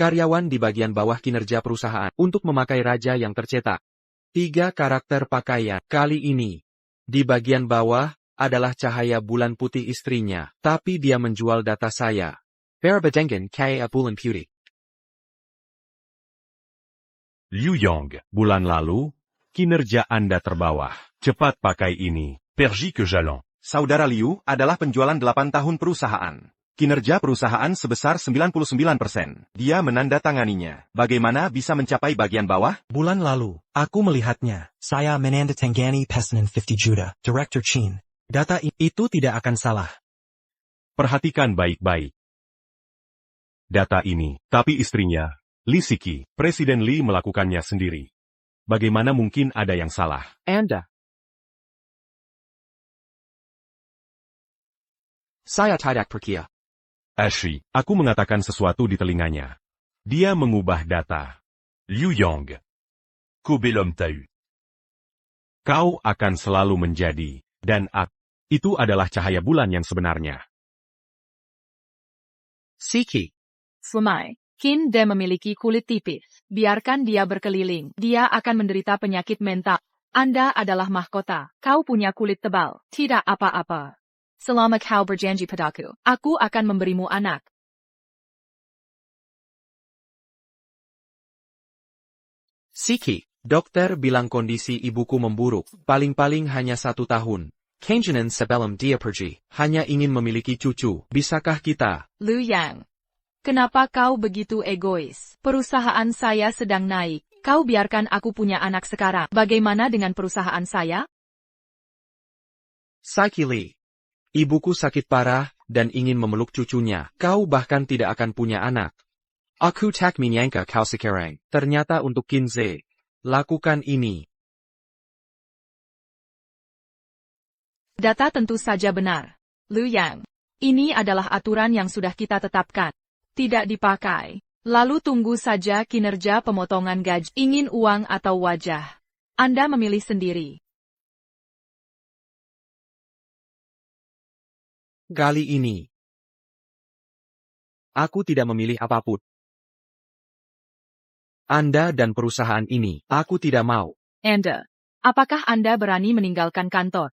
Karyawan di bagian bawah kinerja perusahaan untuk memakai raja yang tercetak. 3 karakter pakaian. Kali ini, di bagian bawah adalah cahaya bulan putih istrinya, tapi dia menjual data saya. Berabedengan kaya bulan putih. Liu Yong, bulan lalu, kinerja Anda terbawah. Cepat pakai ini, pergi ke Jalon. Saudara Liu adalah penjualan 8 tahun perusahaan. Kinerja perusahaan sebesar 99%. Dia menandatanganinya. Bagaimana bisa mencapai bagian bawah? Bulan lalu, aku melihatnya. Saya menandatangani pesanan 50 juta, Director Chin. Data itu tidak akan salah. Perhatikan baik-baik. Data ini, tapi istrinya, Li Siki, Presiden Li melakukannya sendiri. Bagaimana mungkin ada yang salah? Anda. Saya tidak percaya. Ashley, aku mengatakan sesuatu di telinganya. Dia mengubah data. Liu Yong. Kubelum tahu. Kau akan selalu menjadi, dan itu adalah cahaya bulan yang sebenarnya. Siki. Sumai. Qin De memiliki kulit tipis. Biarkan dia berkeliling. Dia akan menderita penyakit mental. Anda adalah mahkota. Kau punya kulit tebal. Tidak apa-apa. Selama kau berjanji padaku, aku akan memberimu anak. Siki, dokter bilang kondisi ibuku memburuk, paling-paling hanya 1 tahun. Kenjanan sebelum dia pergi, hanya ingin memiliki cucu, bisakah kita? Liu Yang. Kenapa kau begitu egois? Perusahaan saya sedang naik. Kau biarkan aku punya anak sekarang. Bagaimana dengan perusahaan saya? Siki Li. Ibuku sakit parah, dan ingin memeluk cucunya. Kau bahkan tidak akan punya anak. Aku tak menyangka kau sekarang. Ternyata untuk Kinze. Lakukan ini. Data tentu saja benar. Liu Yang. Ini adalah aturan yang sudah kita tetapkan. Tidak dipakai. Lalu tunggu saja kinerja pemotongan gaji. Ingin uang atau wajah? Anda memilih sendiri. Kali ini, aku tidak memilih apapun. Anda dan perusahaan ini, aku tidak mau. Anda, apakah Anda berani meninggalkan kantor?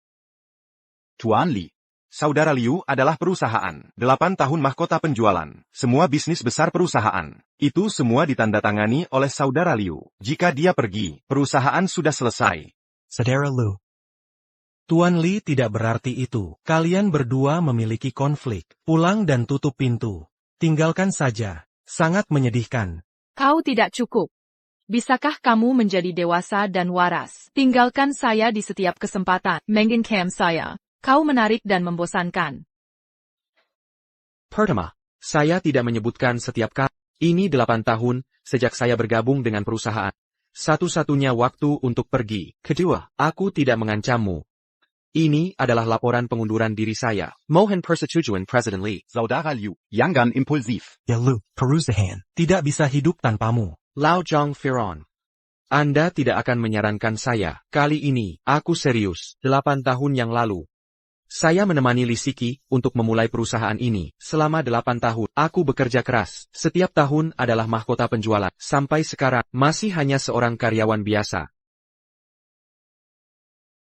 Tuan Li. Saudara Liu adalah perusahaan. 8 tahun mahkota penjualan. Semua bisnis besar perusahaan. Itu semua ditandatangani oleh saudara Liu. Jika dia pergi, perusahaan sudah selesai. Saudara Liu. Tuan Li tidak berarti itu. Kalian berdua memiliki konflik. Pulang dan tutup pintu. Tinggalkan saja. Sangat menyedihkan. Kau tidak cukup. Bisakah kamu menjadi dewasa dan waras? Tinggalkan saya di setiap kesempatan. Menginginkan saya. Kau menarik dan membosankan. Pertama, saya tidak menyebutkan setiap kali. Ini 8 tahun, sejak saya bergabung dengan perusahaan. Satu-satunya waktu untuk pergi. Kedua, aku tidak mengancammu. Ini adalah laporan pengunduran diri saya. Mohon persetujuan Presiden Li. Saudara Liu, jangan impulsif. Ya Liu, perusahaan tidak bisa hidup tanpamu. Lao Zhang Firon. Anda tidak akan menyarankan saya. Kali ini, aku serius. 8 tahun yang lalu. Saya menemani Li Siki untuk memulai perusahaan ini. Selama 8 tahun, aku bekerja keras. Setiap tahun adalah mahkota penjualan. Sampai sekarang, masih hanya seorang karyawan biasa.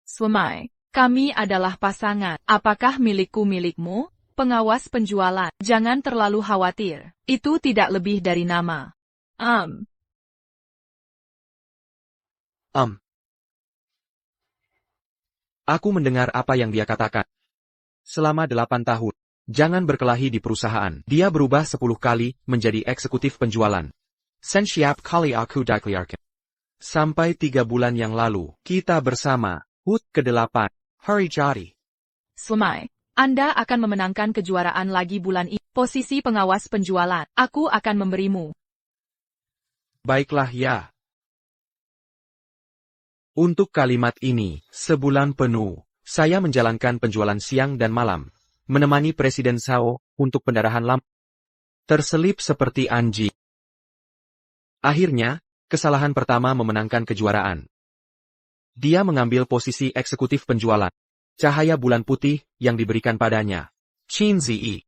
Sumai. Kami adalah pasangan. Apakah milikku-milikmu? Pengawas penjualan. Jangan terlalu khawatir. Itu tidak lebih dari nama. Aku mendengar apa yang dia katakan. Selama 8 tahun, jangan berkelahi di perusahaan. Dia berubah 10 kali menjadi eksekutif penjualan. Sen siap kali aku dikeliarkan. Sampai 3 bulan yang lalu, kita bersama. HUT ke-8. Hari jadi. Sumai. Anda akan memenangkan kejuaraan lagi bulan ini. Posisi pengawas penjualan. Aku akan memberimu. Baiklah ya. Untuk kalimat ini, sebulan penuh, saya menjalankan penjualan siang dan malam. Menemani Presiden Zhao untuk pendarahan lampu. Terselip seperti anjing. Akhirnya, kesalahan pertama memenangkan kejuaraan. Dia mengambil posisi eksekutif penjualan. Cahaya bulan putih yang diberikan padanya. Qin Ziyi.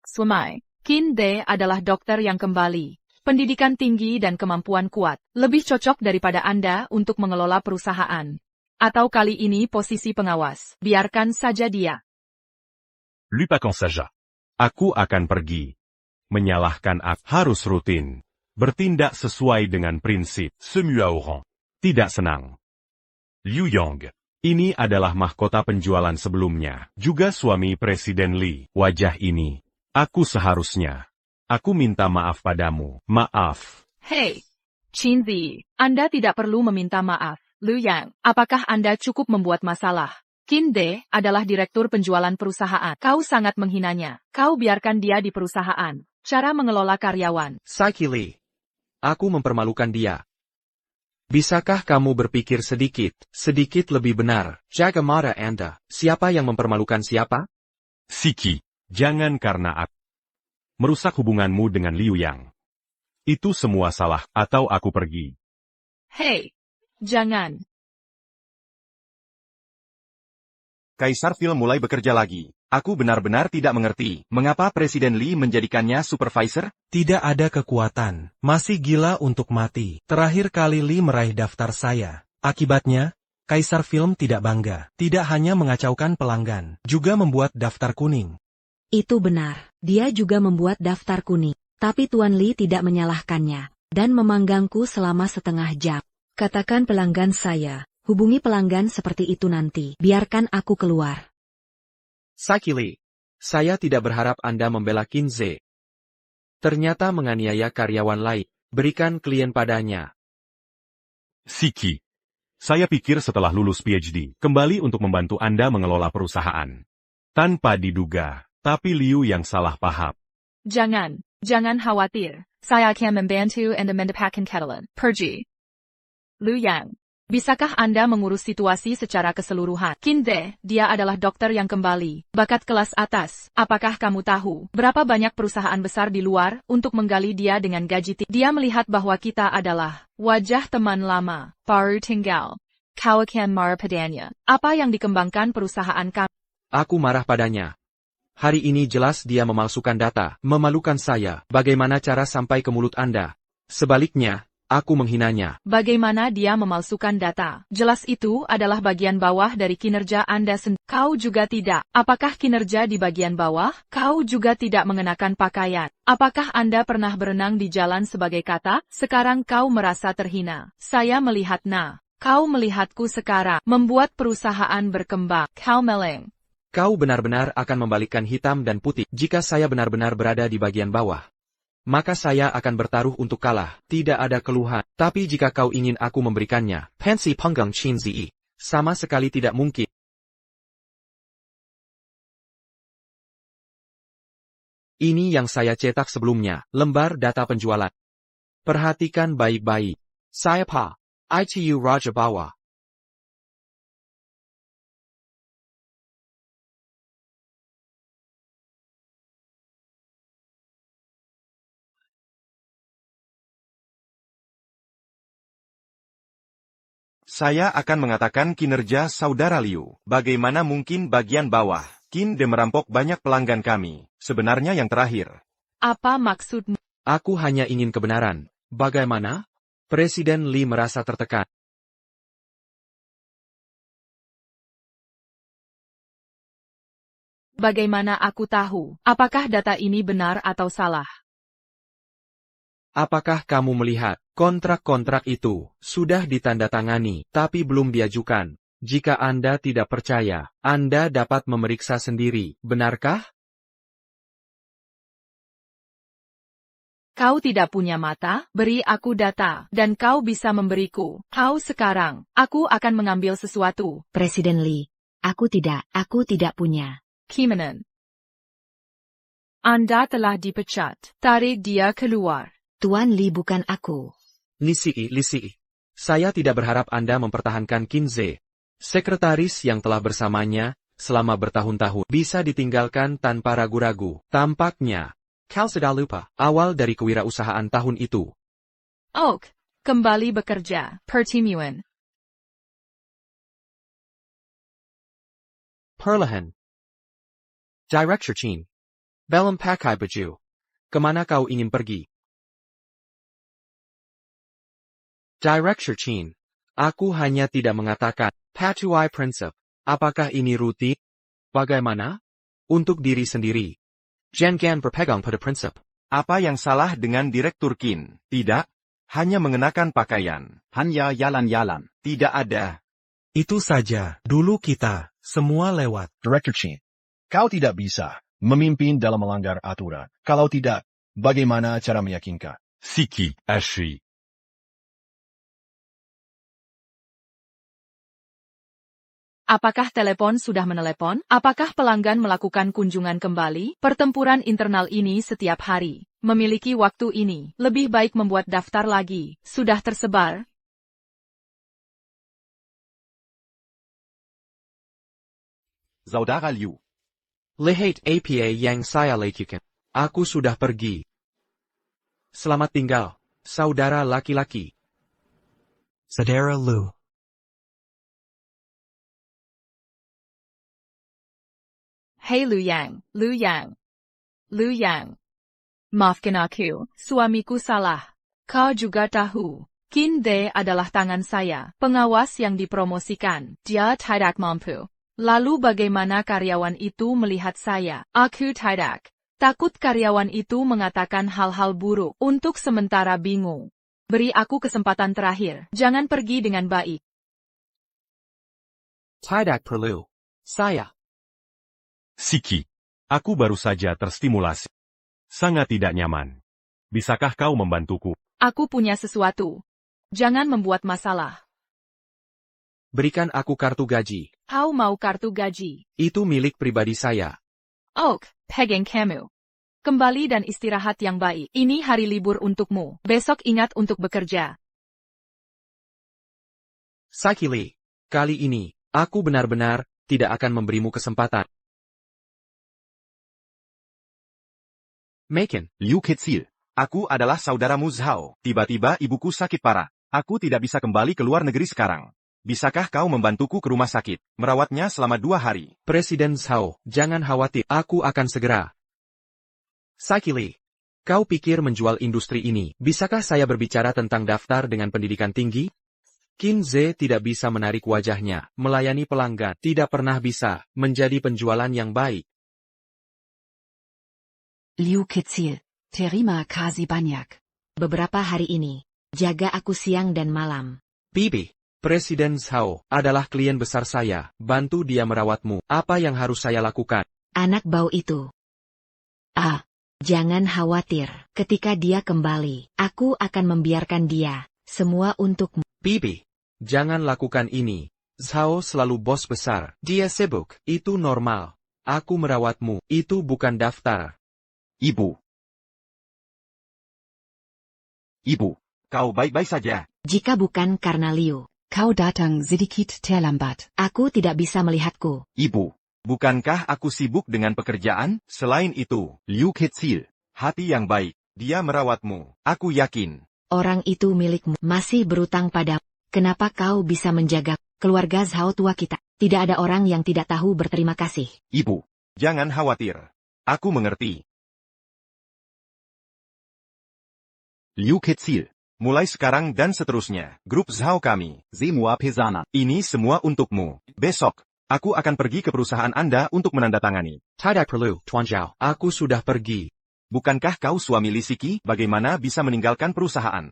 Sumai. Qin De adalah dokter yang kembali. Pendidikan tinggi dan kemampuan kuat, lebih cocok daripada Anda untuk mengelola perusahaan. Atau kali ini posisi pengawas, biarkan saja dia. Lupakan saja. Aku akan pergi. Menyalahkan aku harus rutin. Bertindak sesuai dengan prinsip semua orang. Tidak senang. Liu Yong. Ini adalah mahkota penjualan sebelumnya. Juga suami Presiden Li. Wajah ini. Aku seharusnya. Aku minta maaf padamu. Maaf. Hei, Qin Zi, Anda tidak perlu meminta maaf. Liu Yang, apakah Anda cukup membuat masalah? Qin De adalah direktur penjualan perusahaan. Kau sangat menghinanya. Kau biarkan dia di perusahaan. Cara mengelola karyawan. Saiki Li. Aku mempermalukan dia. Bisakah kamu berpikir sedikit lebih benar? Jaga mata Anda. Siapa yang mempermalukan siapa? Siki. Jangan karena aku merusak hubunganmu dengan Liu Yang. Itu semua salah, atau aku pergi. Hei, jangan. Kaisar Phil mulai bekerja lagi. Aku benar-benar tidak mengerti, mengapa Presiden Li menjadikannya supervisor? Tidak ada kekuatan. Masih gila untuk mati. Terakhir kali Li meraih daftar saya. Akibatnya, Kaisar Film tidak bangga. Tidak hanya mengacaukan pelanggan, juga membuat daftar kuning. Itu benar, dia juga membuat daftar kuning. Tapi Tuan Li tidak menyalahkannya, dan memanggangku selama setengah jam. Katakan pelanggan saya, hubungi pelanggan seperti itu nanti. Biarkan aku keluar. Saiki Li. Saya tidak berharap Anda membela Qin Ze. Ternyata menganiaya karyawan lain. Berikan klien padanya. Siki. Saya pikir setelah lulus PhD, kembali untuk membantu Anda mengelola perusahaan. Tanpa diduga. Tapi Liu yang salah paham. Jangan khawatir. Saya akan membantu Anda mendapatkan ketelan. Pergi. Liu Yang, bisakah Anda mengurus situasi secara keseluruhan? Qin De, dia adalah dokter yang kembali. Bakat kelas atas. Apakah kamu tahu berapa banyak perusahaan besar di luar untuk menggali dia dengan gaji tinggi? Dia melihat bahwa kita adalah wajah teman lama. Baru tinggal. Kau akan marah padanya. Apa yang dikembangkan perusahaan kami? Aku marah padanya. Hari ini jelas dia memalsukan data, memalukan saya. Bagaimana cara sampai ke mulut Anda? Sebaliknya, aku menghinanya. Bagaimana dia memalsukan data? Jelas itu adalah bagian bawah dari kinerja Anda sendiri. Kau juga tidak. Apakah kinerja di bagian bawah? Kau juga tidak mengenakan pakaian. Apakah Anda pernah berenang di jalan sebagai kata? Sekarang kau merasa terhina. Saya melihat Kau melihatku sekarang. Membuat perusahaan berkembang. Kau meleng. Kau benar-benar akan membalikkan hitam dan putih. Jika saya benar-benar berada di bagian bawah, maka saya akan bertaruh untuk kalah. Tidak ada keluhan. Tapi jika kau ingin aku memberikannya, pensi penggang Qin Zi, sama sekali tidak mungkin. Ini yang saya cetak sebelumnya, lembar data penjualan. Perhatikan baik-baik. Saya Pa, ITU Raja Bawah. Saya akan mengatakan kinerja saudara Liu. Bagaimana mungkin bagian bawah? Qin De merampok banyak pelanggan kami. Sebenarnya yang terakhir. Apa maksudmu? Aku hanya ingin kebenaran. Bagaimana? Presiden Li merasa tertekan. Bagaimana aku tahu? Apakah data ini benar atau salah? Apakah kamu melihat, kontrak-kontrak itu sudah ditandatangani, tapi belum diajukan? Jika Anda tidak percaya, Anda dapat memeriksa sendiri, benarkah? Kau tidak punya mata? Beri aku data, dan kau bisa memberiku. Kau sekarang, aku akan mengambil sesuatu. Presiden Li, aku tidak punya. Kimanan. Anda telah dipecat. Tarik dia keluar. Tuan Li bukan aku. Lisi. Saya tidak berharap Anda mempertahankan Qin Ze. Sekretaris yang telah bersamanya, selama bertahun-tahun, bisa ditinggalkan tanpa ragu-ragu. Tampaknya, kau sudah lupa, awal dari kewirausahaan tahun itu. Oak, kembali bekerja. Pertemuan. Perlahan. Director Qin. Belum pakai baju. Kemana kau ingin pergi? Director Chin. Aku hanya tidak mengatakan, Patuai Prinsip. Apakah ini rutin? Bagaimana? Untuk diri sendiri. Jangan berpegang pada prinsip. Apa yang salah dengan Direktur Qin? Tidak. Hanya mengenakan pakaian. Hanya yalan-yalan. Tidak ada. Itu saja, dulu kita, semua lewat. Director Chin, kau tidak bisa memimpin dalam melanggar aturan. Kalau tidak, bagaimana cara meyakinkan? Siki, Ashi. Apakah telepon sudah menelepon? Apakah pelanggan melakukan kunjungan kembali? Pertempuran internal ini setiap hari. Memiliki waktu ini, lebih baik membuat daftar lagi. Sudah tersebar? Saudara Liu. Lihat apa yang saya lakukan. Aku sudah pergi. Selamat tinggal, saudara laki-laki. Saudara Lu. Hei Lu Yang, Lu Yang. Lu Yang. Maafkan aku, suamiku salah. Kau juga tahu. Qin De adalah tangan saya, pengawas yang dipromosikan. Dia tidak mampu. Lalu bagaimana karyawan itu melihat saya? Aku tidak. Takut karyawan itu mengatakan hal-hal buruk. Untuk sementara bingung. Beri aku kesempatan terakhir. Jangan pergi dengan baik. Tidak perlu. Saya. Siki. Aku baru saja terstimulasi. Sangat tidak nyaman. Bisakah kau membantuku? Aku punya sesuatu. Jangan membuat masalah. Berikan aku kartu gaji. Kau mau kartu gaji? Itu milik pribadi saya. Oak, pegang kamu. Kembali dan istirahat yang baik. Ini hari libur untukmu. Besok ingat untuk bekerja. Sakili, kali ini, aku benar-benar tidak akan memberimu kesempatan. Maken. Liu Keqing. Aku adalah saudaramu Zhao. Tiba-tiba ibuku sakit parah. Aku tidak bisa kembali ke luar negeri sekarang. Bisakah kau membantuku ke rumah sakit, merawatnya selama 2 hari? Presiden Zhao, jangan khawatir, aku akan segera. Sakili, kau pikir menjual industri ini, bisakah saya berbicara tentang daftar dengan pendidikan tinggi? Qin Ze tidak bisa menarik wajahnya, melayani pelanggan, tidak pernah bisa menjadi penjualan yang baik. Liu Keqing, terima kasih banyak. Beberapa hari ini, jaga aku siang dan malam. Bibi, Presiden Zhao adalah klien besar saya, bantu dia merawatmu. Apa yang harus saya lakukan? Anak bau itu. Jangan khawatir. Ketika dia kembali, aku akan membiarkan dia. Semua untukmu. Bibi, jangan lakukan ini. Zhao selalu bos besar. Dia sibuk. Itu normal. Aku merawatmu. Itu bukan daftar. Ibu. Ibu, kau baik-baik saja. Jika bukan karena Liu, kau datang sedikit terlambat. Aku tidak bisa melihatku. Ibu, bukankah aku sibuk dengan pekerjaan? Selain itu, Liu Keqing, hati yang baik, dia merawatmu. Aku yakin. Orang itu milikmu. Masih berutang padamu. Kenapa kau bisa menjaga keluarga Zhao tua kita? Tidak ada orang yang tidak tahu berterima kasih. Ibu, jangan khawatir. Aku mengerti. Liu Keqing, mulai sekarang dan seterusnya, grup Zhao kami, Semua pesanan. ini semua untukmu. Besok, aku akan pergi ke perusahaan Anda untuk menandatangani. Tidak perlu, Tuan Zhao. Aku sudah pergi. Bukankah kau suami Li Siki? Bagaimana bisa meninggalkan perusahaan?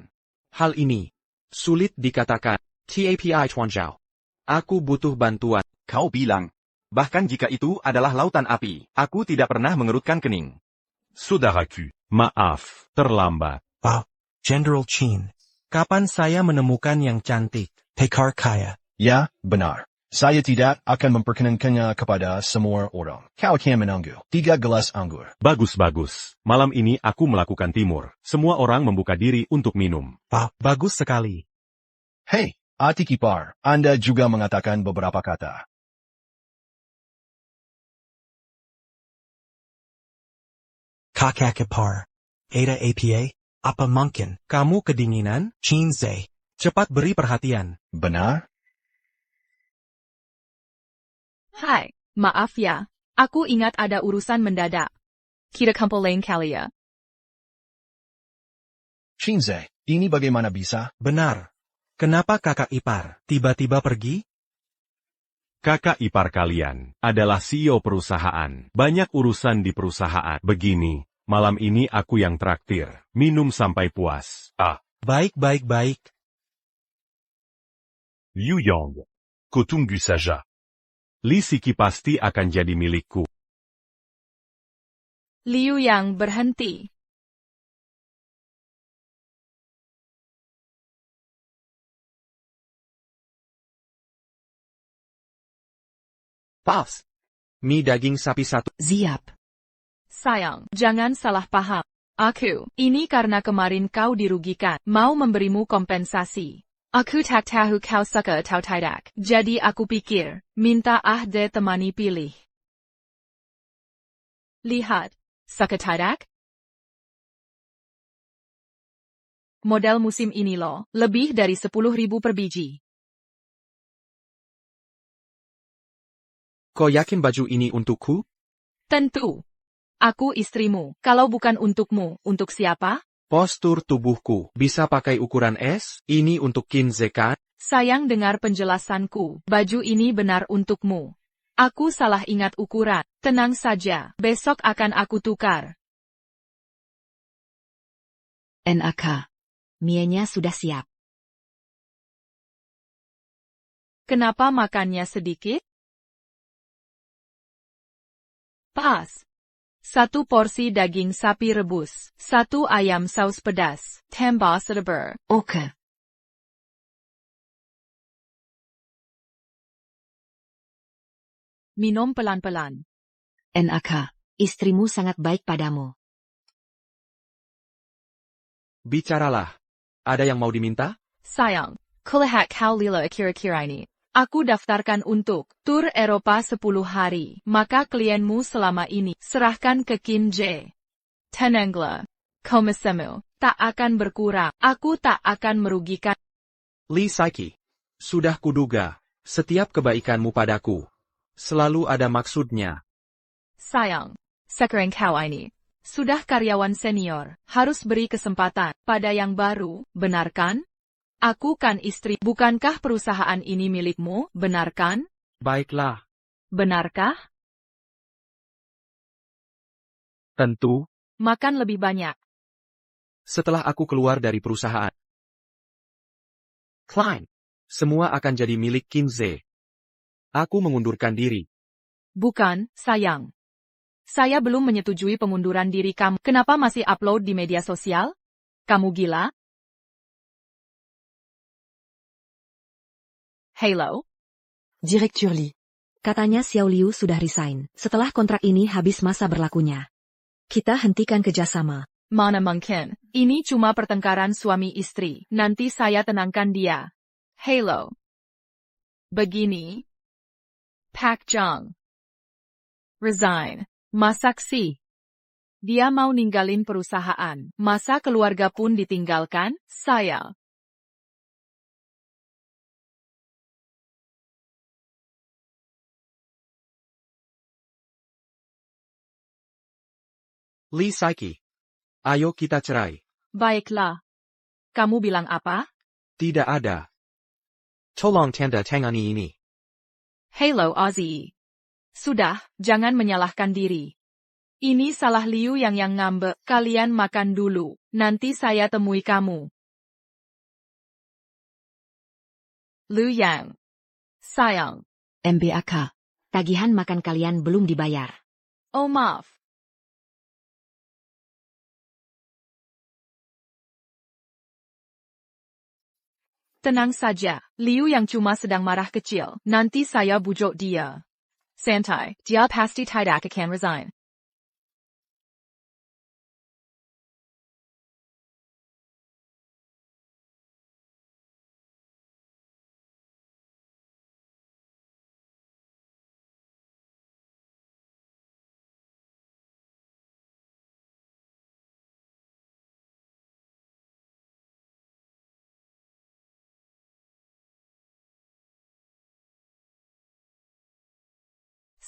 Hal ini sulit dikatakan. TAPI Tuan Zhao. Aku butuh bantuan. Kau bilang. Bahkan jika itu adalah lautan api, aku tidak pernah mengerutkan kening. Saudaraku, maaf, terlambat. General Qin. Kapan saya menemukan yang cantik? Pekar kaya. Ya, benar. Saya tidak akan memperkenankannya kepada semua orang. Kau akan menunggu 3 gelas anggur. Bagus-bagus. Malam ini aku melakukan timur. Semua orang membuka diri untuk minum. Bagus sekali. Hei, Atikipar, Anda juga mengatakan beberapa kata. Kakakipar. Ada APA? Apa mungkin? Kamu kedinginan? Qin Ze. Cepat beri perhatian. Benar? Hai, maaf ya. Aku ingat ada urusan mendadak. Kita kumpul lain kali ya. Shinze, ini bagaimana bisa? Benar. Kenapa kakak ipar tiba-tiba pergi? Kakak ipar kalian adalah CEO perusahaan. Banyak urusan di perusahaan. Begini, malam ini aku yang traktir. Minum sampai puas. Baik. Liu Yong. Kutunggu saja. Lisiki pasti akan jadi milikku. Liu Yang berhenti. Pas. Mie daging sapi satu. Siap. Sayang, jangan salah paham. Ini karena kemarin kau dirugikan, mau memberimu kompensasi. Aku tak tahu kau suka atau tidak. Jadi aku pikir, minta Ahde temani pilih. Lihat, suka tidak? Model musim ini loh, lebih dari 10.000 per biji. Kau yakin baju ini untukku? Tentu. Aku istrimu, kalau bukan untukmu, untuk siapa? Postur tubuhku bisa pakai ukuran S, ini untuk Kinze kan? Sayang dengar penjelasanku, baju ini benar untukmu. Aku salah ingat ukuran, tenang saja, besok akan aku tukar. NAK. Mienya sudah siap. Kenapa makannya sedikit? Pas. 1 porsi daging sapi rebus, 1 ayam saus pedas, tambah serber. Oke. Minum pelan-pelan. NAK. Istrimu sangat baik padamu. Bicaralah. Ada yang mau diminta? Sayang, kulihat kau lila kira-kira ini. Aku daftarkan untuk tur Eropa 10 hari, maka klienmu selama ini serahkan ke Kim J. Tenanglah, komisemu tak akan berkurang, aku tak akan merugikan. Lee Saiki. Sudah kuduga, setiap kebaikanmu padaku selalu ada maksudnya. Sayang, sekarang kau ini sudah karyawan senior, harus beri kesempatan pada yang baru, benar kan? Aku kan istri, bukankah perusahaan ini milikmu, benar kan? Baiklah. Benarkah? Tentu. Makan lebih banyak. Setelah aku keluar dari perusahaan Klein, semua akan jadi milik Kinze. Aku mengundurkan diri. Bukan, sayang. Saya belum menyetujui pengunduran diri kamu. Kenapa masih upload di media sosial? Kamu gila? Hello? Direktur Lee. Katanya Xiao Liu sudah resign, setelah kontrak ini habis masa berlakunya. Kita hentikan kerjasama. Mana mungkin, ini cuma pertengkaran suami istri, nanti saya tenangkan dia. Hello. Begini. Pak Jong. Resign. Masaksi. Dia mau ninggalin perusahaan, masa keluarga pun ditinggalkan, saya. Lee Saiki. Ayo kita cerai. Baiklah. Kamu bilang apa? Tidak ada. Tolong tanda tangani ini. Hello Ozzy. Sudah, jangan menyalahkan diri. Ini salah Liu yang ngambek, kalian makan dulu, nanti saya temui kamu. Liu Yang. Sayang. MBAK. Tagihan makan kalian belum dibayar. Oh maaf. Tenang saja, Liu yang cuma sedang marah kecil, nanti saya bujuk dia. Santai, dia pasti tidak akan resign.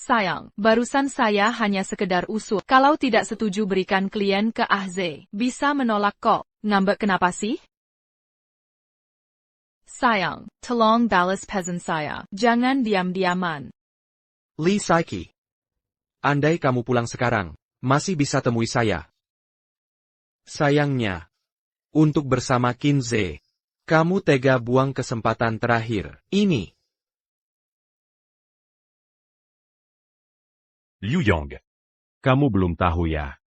Sayang, barusan saya hanya sekedar usul. Kalau tidak setuju berikan klien ke Ahze, bisa menolak kok. Ngambek kenapa sih? Sayang, tolong balas pesan saya. Jangan diam-diaman. Lee Saiki. Andai kamu pulang sekarang, masih bisa temui saya. Sayangnya, untuk bersama Kinze, kamu tega buang kesempatan terakhir ini. Liu Yong. Kamu belum tahu ya.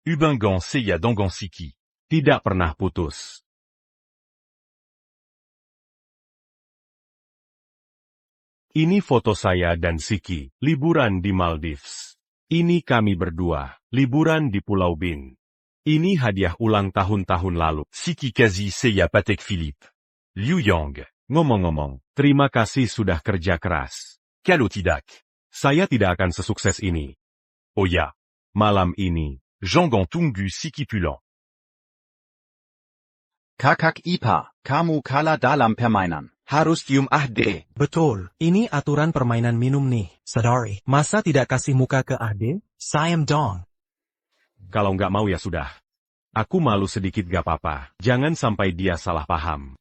Ubangan Seiya Donggon Siki. Tidak pernah putus. Ini foto saya dan Siki, liburan di Maldives. Ini kami berdua, liburan di Pulau Bin. Ini hadiah ulang tahun lalu. Siki Kazi Seiya Patek Philippe. Liu Yong, ngomong-ngomong, terima kasih sudah kerja keras. Kalau tidak, saya tidak akan sesukses ini. Oh ya, malam ini, Jonggon tunggu Siki pulang. Kakak Ipa, kamu kalah dalam permainan. Harus cium Ahde. Betul, ini aturan permainan minum nih. Sadari, masa tidak kasih muka ke Ade? Sayang dong. Kalau nggak mau ya sudah. Aku malu sedikit gak apa-apa. Jangan sampai dia salah paham.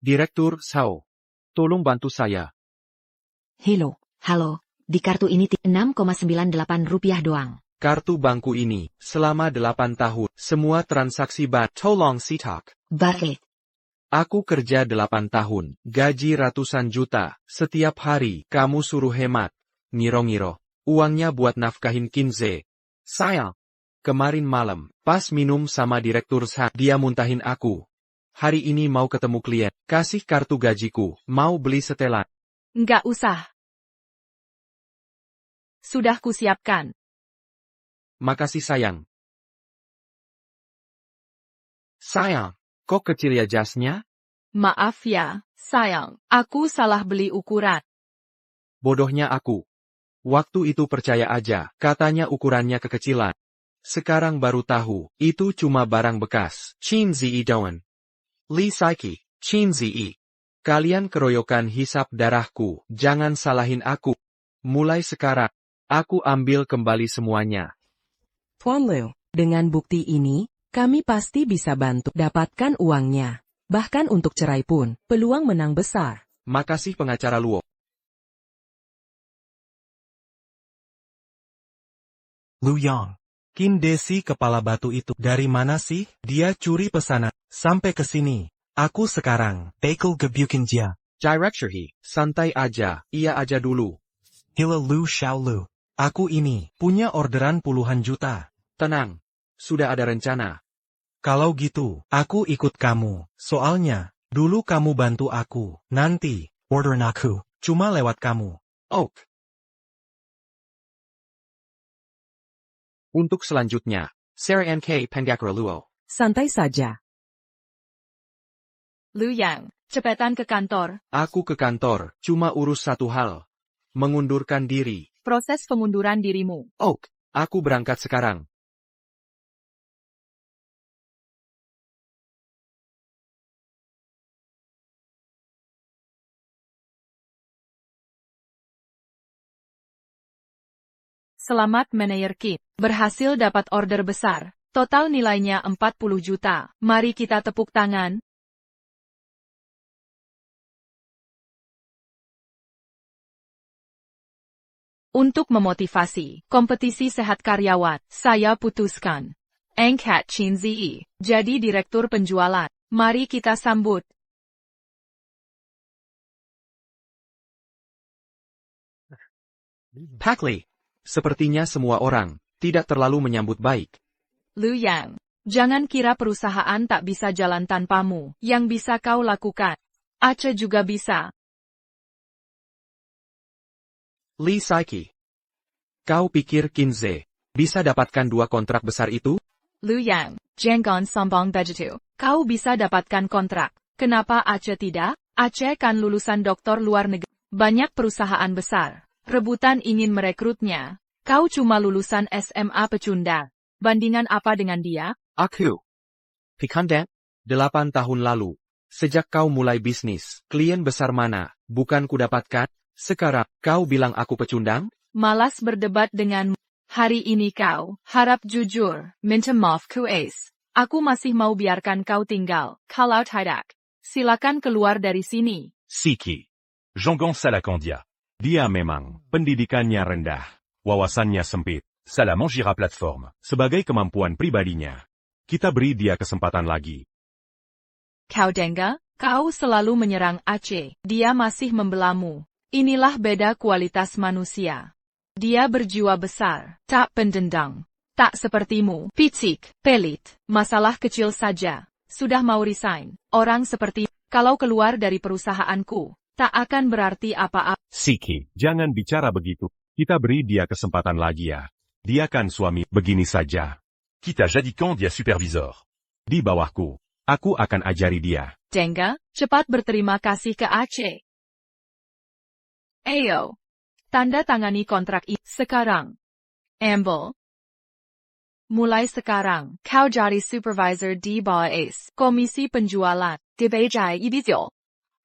Direktur Sao, tolong bantu saya. Halo, di kartu ini Rp6,98 doang. Kartu bangku ini, selama 8 tahun, semua transaksi tolong sitak. Baik. Aku kerja 8 tahun, gaji ratusan juta, setiap hari kamu suruh hemat. Ngiro-ngiro, uangnya buat nafkahin Kinze. Sayang, kemarin malam, pas minum sama direktur dia muntahin aku. Hari ini mau ketemu klien, kasih kartu gajiku, mau beli setelan. Nggak usah. Sudah kusiapkan. Makasih sayang. Sayang, kok kecil ya jasnya? Maaf ya, sayang. Aku salah beli ukuran. Bodohnya aku. Waktu itu percaya aja, katanya ukurannya kekecilan. Sekarang baru tahu, itu cuma barang bekas. Chin Zi Doan. Lee Saiki, Chin Zi. Kalian keroyokan hisap darahku, jangan salahin aku. Mulai sekarang, aku ambil kembali semuanya. Tuan Liu, dengan bukti ini, kami pasti bisa bantu dapatkan uangnya. Bahkan untuk cerai pun, peluang menang besar. Makasih pengacara Luo. Lu Yong. Kim Desi kepala batu itu dari mana sih? Dia curi pesanan. Sampai ke sini. Aku sekarang. Takel gebukin dia. Director santai aja, iya aja dulu. Hila Lu Xiao Lu. Aku ini, punya orderan puluhan juta. Tenang, sudah ada rencana. Kalau gitu, aku ikut kamu. Soalnya, dulu kamu bantu aku. Nanti, orderan aku, cuma lewat kamu. Ok. Untuk selanjutnya, Sarah NK Penggakura Luo. Santai saja. Lu Yang, cepetan ke kantor. Aku ke kantor, cuma urus satu hal. Mengundurkan diri. Proses pengunduran dirimu. Ok, aku berangkat sekarang. Selamat Manajer Kit. Berhasil dapat order besar. Total nilainya 40 juta. Mari kita tepuk tangan. Untuk memotivasi kompetisi sehat karyawan, saya putuskan Engkat Chin Zi jadi direktur penjualan. Mari kita sambut. Pak Lee, sepertinya semua orang tidak terlalu menyambut baik. Lu Yang, jangan kira perusahaan tak bisa jalan tanpamu. Yang bisa kau lakukan, Aceh juga bisa. Lee Saiki. Kau pikir Kinze bisa dapatkan 2 kontrak besar itu? Lu Yang, jangan sombong begitu. Kau bisa dapatkan kontrak. Kenapa Aceh tidak? Aceh kan lulusan doktor luar negeri. Banyak perusahaan besar rebutan ingin merekrutnya. Kau cuma lulusan SMA pecundang. Bandingan apa dengan dia? Aku. Pikandang, 8 tahun lalu. Sejak kau mulai bisnis, klien besar mana, bukan ku dapatkan? Sekarang, kau bilang aku pecundang? Malas berdebat denganmu. Hari ini kau harap jujur. Minta maaf Ace. Aku masih mau biarkan kau tinggal. Kalau tidak, silakan keluar dari sini. Siki. Jongon Salakandia. Dia memang pendidikannya rendah, wawasannya sempit. Salamangira platform. Sebagai kemampuan pribadinya, kita beri dia kesempatan lagi. Kau Denga, kau selalu menyerang Aceh. Dia masih membelamu. Inilah beda kualitas manusia. Dia berjiwa besar, tak pendendam. Tak sepertimu, picik, pelit, masalah kecil saja. Sudah mau resign. Orang seperti, kalau keluar dari perusahaanku, tak akan berarti apa-apa. Siki, jangan bicara begitu. Kita beri dia kesempatan lagi ya. Dia kan suami, begini saja. Kita jadikan dia supervisor. Di bawahku, aku akan ajari dia. Denga, cepat berterima kasih ke Aceh. Ayo. Tanda tangani kontrak ini sekarang. Ambil. Mulai sekarang, kau jadi supervisor di bawah Ace. Komisi penjualan, dibajai 1:9.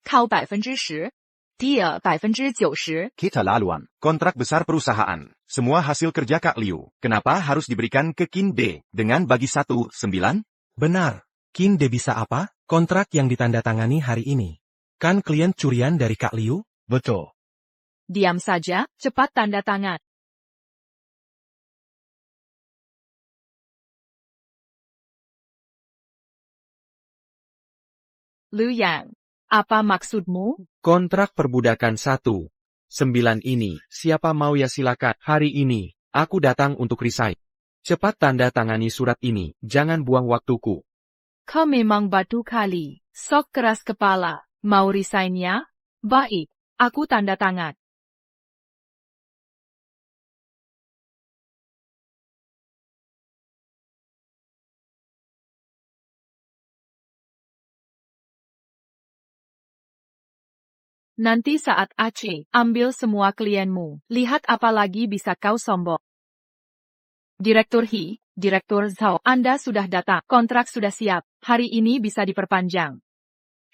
Kau 10%, dia 90%. Keterlaluan. Kontrak besar perusahaan. Semua hasil kerja Kak Liu. Kenapa harus diberikan ke Kin D dengan bagi 1/9? Benar. Kin D bisa apa? Kontrak yang ditandatangani hari ini. Kan klien curian dari Kak Liu? Betul. Diam saja, cepat tanda tangan. Liu Yang, apa maksudmu? Kontrak perbudakan 1/9 ini, siapa mau ya silakan. Hari ini, aku datang untuk resign. Cepat tanda tangani surat ini, jangan buang waktuku. Kau memang batu kali, sok keras kepala. Mau resign ya? Baik, aku tanda tangan. Nanti saat Aceh ambil semua klienmu, lihat apa lagi bisa kau sombong. Direktur He, Direktur Zhao, Anda sudah datang, kontrak sudah siap, hari ini bisa diperpanjang.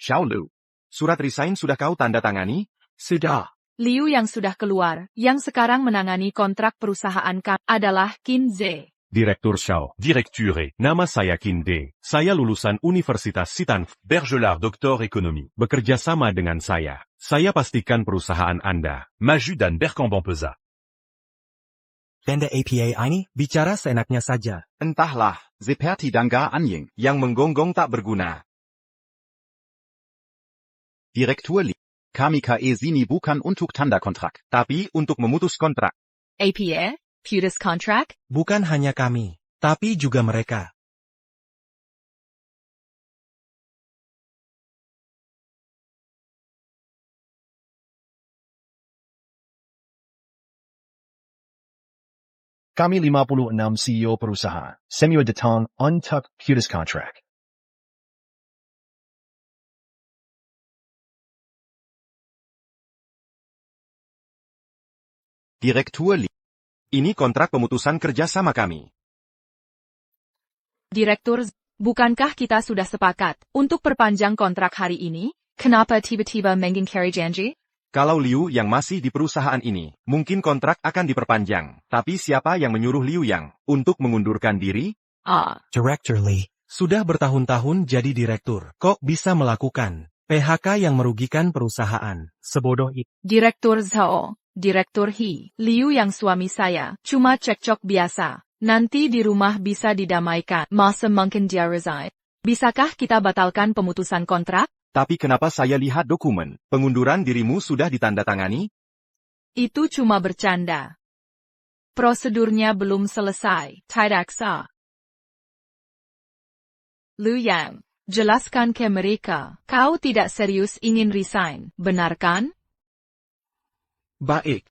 Xiao Lu. Surat resign sudah kau tanda tangani? Sudah. Liu yang sudah keluar, yang sekarang menangani kontrak perusahaan kami adalah Qin Ze. Direktur Xiao. Direkture. Nama saya Kin D. Saya lulusan Universitas Sitanf. Bergelar Doktor Ekonomi. Bekerja sama dengan saya. Saya pastikan perusahaan Anda maju dan berkembang pesat. Tanda APA ini bicara seenaknya saja. Entahlah, seperti Dangga Anying yang menggonggong tak berguna. Direktur Li. Kami KE sini bukan untuk tanda kontrak. Tapi untuk memutus kontrak. APA, putus contract? Bukan hanya kami, tapi juga mereka. Kami 56 CEO perusahaan. Semua datang untuk putus kontrak. Direktur Li. Ini kontrak pemutusan kerja sama kami. Direktur, bukankah kita sudah sepakat untuk perpanjang kontrak hari ini? Kenapa tiba-tiba mengingkari janji? Kalau Liu yang masih di perusahaan ini, mungkin kontrak akan diperpanjang. Tapi siapa yang menyuruh Liu Yang untuk mengundurkan diri? Director Lee, sudah bertahun-tahun jadi direktur. Kok bisa melakukan PHK yang merugikan perusahaan? Sebodoh itu. Direktur Zhao, Direktur He, Liu yang suami saya, cuma cekcok biasa. Nanti di rumah bisa didamaikan. Masa mungkin dia resign? Bisakah kita batalkan pemutusan kontrak? Tapi kenapa saya lihat dokumen pengunduran dirimu sudah ditandatangani? Itu cuma bercanda. Prosedurnya belum selesai, tidak sah. Liu Yang, jelaskan ke mereka, kau tidak serius ingin resign, benar kan? Baik.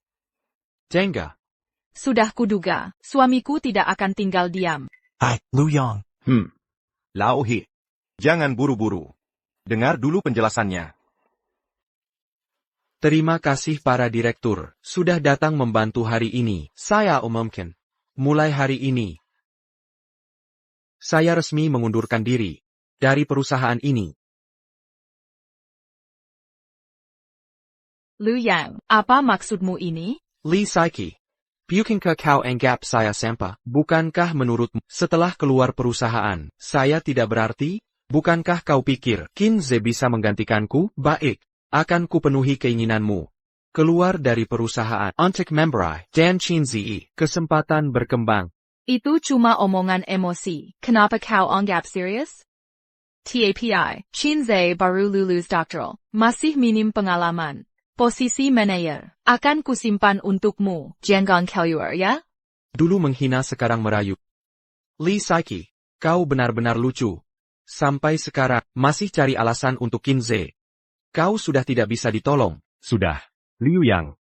Dengga. Sudah kuduga, suamiku tidak akan tinggal diam. Liu Yang. Lao He. Jangan buru-buru. Dengar dulu penjelasannya. Terima kasih para direktur, sudah datang membantu hari ini. Saya umumkan. Mulai hari ini, saya resmi mengundurkan diri dari perusahaan ini. Liu Yang, apa maksudmu ini? Lee Saiki, Bukankah kau anggap saya sampah? Bukankah menurutmu, setelah keluar perusahaan, saya tidak berarti? Bukankah kau pikir, Kinze bisa menggantikanku? Baik, akan kupenuhi keinginanmu. Keluar dari perusahaan. Untuk memberi dan Chinzi, kesempatan berkembang. Itu cuma omongan emosi. Kenapa kau anggap serius? TAPI, Chinze baru lulus doktoral, masih minim pengalaman. Posisi manajer, akan kusimpan untukmu, jangan keluar ya? Dulu menghina sekarang merayu. Lee Saiki, kau benar-benar lucu. Sampai sekarang, masih cari alasan untuk Kinze. Kau sudah tidak bisa ditolong. Sudah. Liu Yang.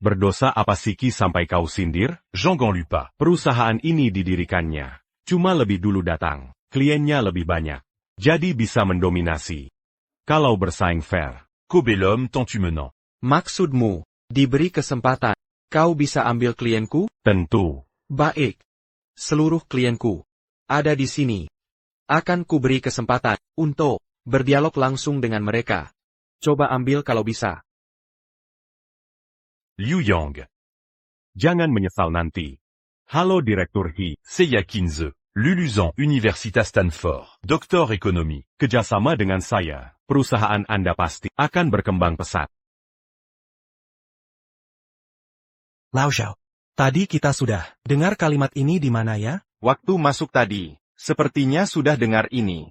Berdosa apa Siki sampai kau sindir? Zhonggang lupa. Perusahaan ini didirikannya. Cuma lebih dulu datang. Kliennya lebih banyak. Jadi bisa mendominasi. Kalau bersaing fair. Kobelum tant tu menant. Maksudmu, diberi kesempatan, kau bisa ambil klienku? Tentu. Baik. Seluruh klienku ada di sini. Akan kuberi kesempatan untuk berdialog langsung dengan mereka. Coba ambil kalau bisa. Liu Yang. Jangan menyesal nanti. Halo Direktur He. Seiya Kinze, lulusan Universitas Stanford, Doktor Ekonomi. Kerjasama dengan saya, perusahaan Anda pasti akan berkembang pesat. Lao Zhao. Tadi kita sudah dengar kalimat ini di mana ya? Waktu masuk tadi, sepertinya sudah dengar ini.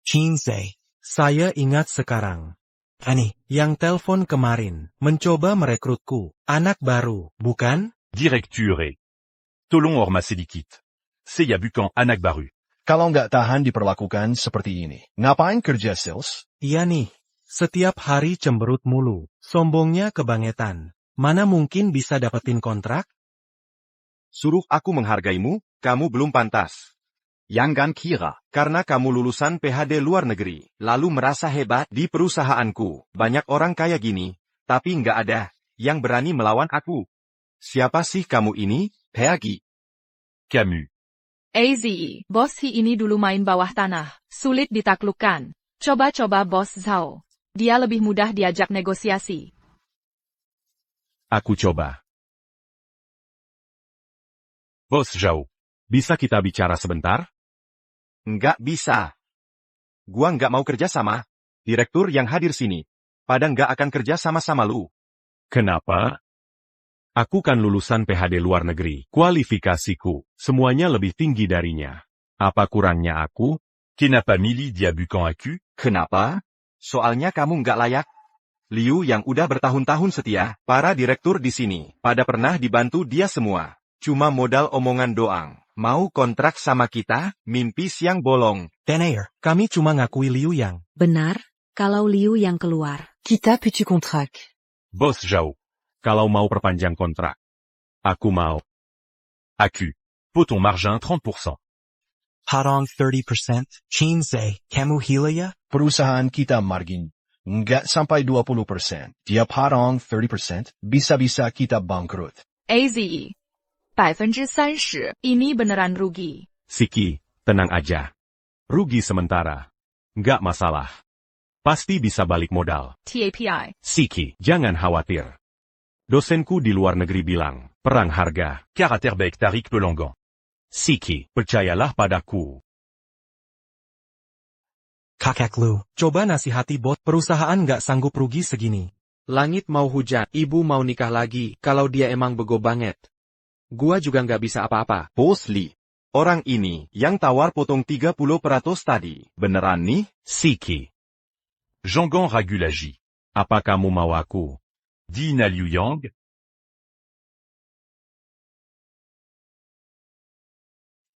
Kinze. Saya ingat sekarang. Ani, yang telepon kemarin, mencoba merekrutku, anak baru, bukan? Directure. Tolong hormat sedikit. Seiya bukan anak baru. Kalau nggak tahan diperlakukan seperti ini, ngapain kerja sales? Iya nih, setiap hari cemberut mulu, sombongnya kebangetan. Mana mungkin bisa dapetin kontrak? Suruh aku menghargaimu, kamu belum pantas. Jangan kira, Karena kamu lulusan PhD luar negeri, lalu merasa hebat di perusahaanku. Banyak orang kaya gini, tapi nggak ada yang berani melawan aku. Siapa sih kamu ini? pergi. Camus. AZE, bos He ini dulu main bawah tanah, sulit ditaklukkan. Coba-coba bos Zhao. Dia lebih mudah diajak negosiasi. Aku coba. Bos Zhao. Bisa kita bicara sebentar? Nggak bisa. Gua nggak mau kerja sama. Direktur yang hadir sini, pada nggak akan kerja sama-sama lu. Kenapa? Aku kan lulusan PhD luar negeri. Kualifikasiku, semuanya lebih tinggi darinya. Apa kurangnya aku? Qui n'a pas mili dia bukan aku? Kenapa? Soalnya kamu nggak layak. Liu yang udah bertahun-tahun setia, para direktur di sini, pada pernah dibantu dia semua. Cuma modal omongan doang. Mau kontrak sama kita, mimpi siang bolong. Tenair, kami cuma ngakui Liu Yang. Benar, kalau Liu yang keluar. Kita petit kontrak. Bos Zhao. Kalau mau perpanjang kontrak. Aku mau. Aku. Pot ton margin 30%. Harong 30%, Chinze, kamu hila ya? Perusahaan kita margin nggak sampai 20%. Dia parang 30%, bisa-bisa kita bangkrut. AZE. 30%, ini beneran rugi. Siki, tenang aja. Rugi sementara. Nggak masalah. Pasti bisa balik modal. TAPI. Siki, jangan khawatir. Dosenku di luar negeri bilang, perang harga. Caractère bec tarik pelangan. Siki, percayalah padaku. Kakek Lu, coba nasihati bot, perusahaan nggak sanggup rugi segini. Langit mau hujan, ibu mau nikah lagi, kalau dia emang bego banget. Gua juga nggak bisa apa-apa. Bos Li. Orang ini, yang tawar potong 30% tadi, beneran nih? Siki, Zhonggang Ragulaji. apa kamu mau aku? Dina Liu Yang.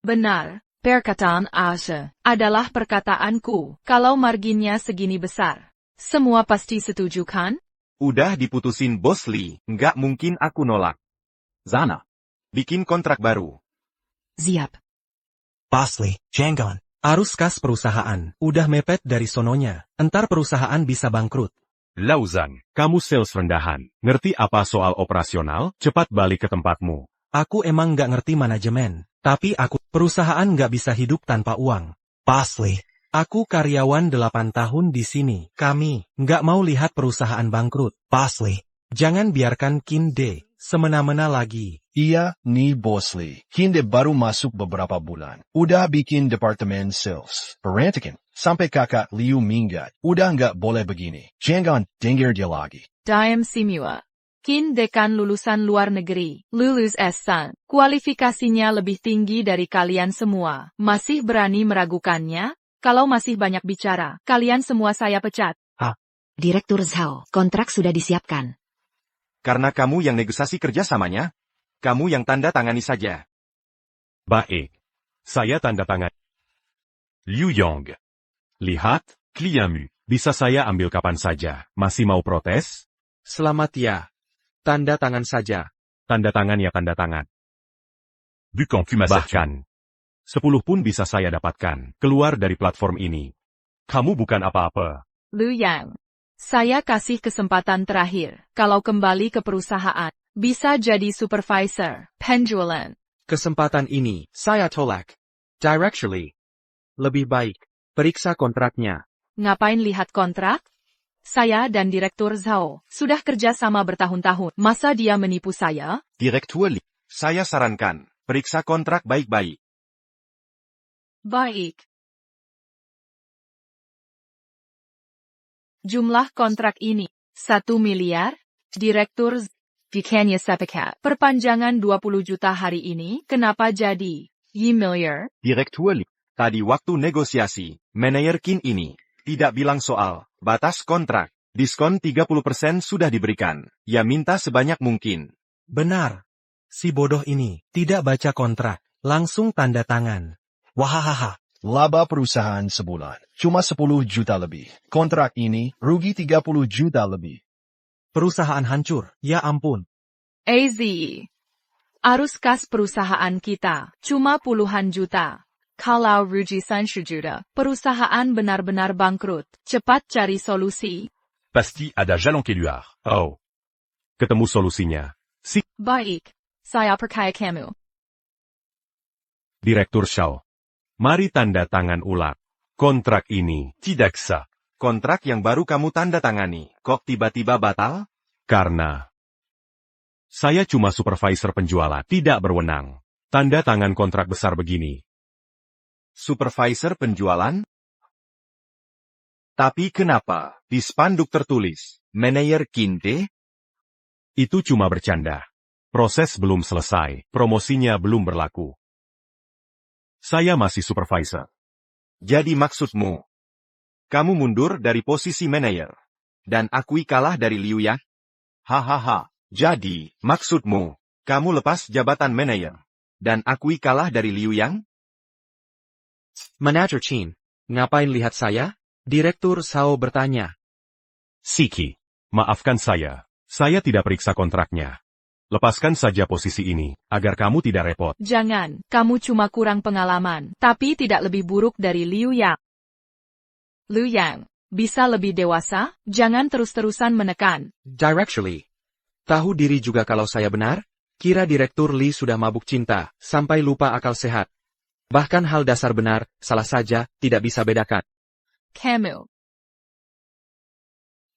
Benar, perkataan Ashe adalah perkataanku. Kalau marginnya segini besar, semua pasti setuju kan? Udah diputusin Bos Li, nggak mungkin aku nolak. Sana. Bikin kontrak baru. Siap. Pasli, jangan. Arus kas perusahaan, udah mepet dari sononya, entar perusahaan bisa bangkrut. Lausan, kamu sales rendahan. Ngerti apa soal operasional? Cepat balik ke tempatmu. Aku emang nggak ngerti manajemen, tapi perusahaan nggak bisa hidup tanpa uang. Pasli. Aku karyawan 8 tahun di sini. Kami nggak mau lihat perusahaan bangkrut. Pasli. Jangan biarkan Kinze Semena-mena lagi. Iya, nih Bos Lee. Hindi baru masuk beberapa bulan. Udah bikin departemen sales. Berantakan. Sampai kakak Liu minggat. Udah nggak boleh begini. Jangan dengar dia lagi. Diem Simua. Kin dekan lulusan luar negeri, lulus S1. Kualifikasinya lebih tinggi dari kalian semua. Masih berani meragukannya? Kalau masih banyak bicara, kalian semua saya pecat. Direktur Zhao, kontrak sudah disiapkan. Karena kamu yang negosiasi kerjasamanya, kamu yang tanda tangani saja. Baik. Saya tanda tangan. Liu Yong. Lihat, klien mu. Bisa saya ambil kapan saja. Masih mau protes? Selamat ya. Tanda tangan saja. Tanda tangan ya tanda tangan. Bu confirmation. Bahkan 10 pun bisa saya dapatkan. Keluar dari platform ini. Kamu bukan apa-apa. Liu Yang. Saya kasih kesempatan terakhir. Kalau kembali ke perusahaan, bisa jadi supervisor, penjualan. Kesempatan ini, saya tolak. Directly. Lebih baik, periksa kontraknya. Ngapain lihat kontrak? Saya dan Direktur Zhao sudah kerja sama bertahun-tahun. Masa dia menipu saya? Direktur Li, saya sarankan, periksa kontrak baik-baik. Baik. Jumlah kontrak ini, 1 miliar. Direktur Dikanya sepakat. Perpanjangan 20 juta hari ini, kenapa jadi Yi miliar? Direktur Li, tadi waktu negosiasi, manajer Kin ini tidak bilang soal batas kontrak. Diskon 30% sudah diberikan. Ya minta sebanyak mungkin. Benar. Si bodoh ini tidak baca kontrak, langsung tanda tangan. Wahahaha. Laba perusahaan sebulan. Cuma 10 juta lebih. Kontrak ini rugi 30 juta lebih. Perusahaan hancur, ya ampun. AZ. Arus kas perusahaan kita, cuma puluhan juta. Kalau rugi 100 juta, perusahaan benar-benar bangkrut. Cepat cari solusi. Pasti ada jalan keluar. Oh. Ketemu solusinya. Si Baik. Saya percaya kamu. Direktur Shao. Mari tanda tangan ulang. Kontrak ini Tidak sah. Kontrak yang baru kamu tanda tangani, kok tiba-tiba batal? karena saya cuma supervisor penjualan, tidak berwenang. Tanda tangan kontrak besar begini. Supervisor penjualan? Tapi kenapa di spanduk tertulis, manajer Kinte? Itu cuma bercanda. Proses belum selesai, promosinya belum berlaku. Saya masih supervisor. Jadi maksudmu, kamu mundur dari posisi manajer, dan akui kalah dari Liu Yang? Hahaha, jadi, maksudmu, kamu lepas jabatan manajer, dan akui kalah dari Liu Yang? Manajer Chin, ngapain lihat saya? Direktur Zhao bertanya. Siki, maafkan saya tidak periksa kontraknya. Lepaskan saja posisi ini, agar kamu tidak repot. Jangan, kamu cuma kurang pengalaman, tapi tidak lebih buruk dari Liu Yang. Liu Yang, bisa lebih dewasa, jangan terus-terusan menekan. Directly. Tahu diri juga kalau saya benar? Kira Direktur Lee sudah mabuk cinta, sampai lupa akal sehat. Bahkan hal dasar benar, salah saja, tidak bisa bedakan. Kamu.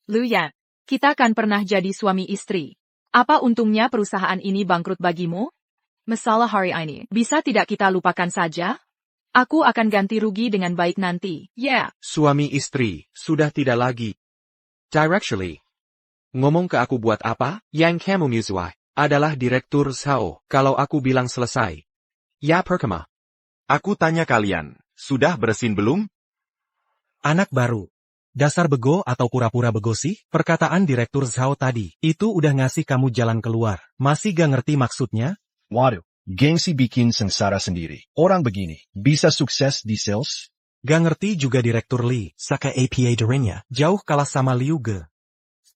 Liu Yang, kita kan pernah jadi suami istri. Apa untungnya perusahaan ini bangkrut bagimu? Masalah hari ini, bisa tidak kita lupakan saja? Aku akan ganti rugi dengan baik nanti, ya. Suami istri, sudah tidak lagi. Directly. Ngomong ke aku buat apa? Yang kamu musuhi adalah Direktur Zhao, kalau aku bilang selesai. Ya perkema. Aku tanya kalian, sudah bersin belum? Anak baru. Dasar bego atau pura-pura bego sih? Perkataan Direktur Zhao tadi, itu udah ngasih kamu jalan keluar. Masih gak ngerti maksudnya? Waduh, gengsi bikin sengsara sendiri. Orang begini, bisa sukses di sales? Gak ngerti juga Direktur Lee, Saka APA darinya, jauh kalah sama Liu Ge.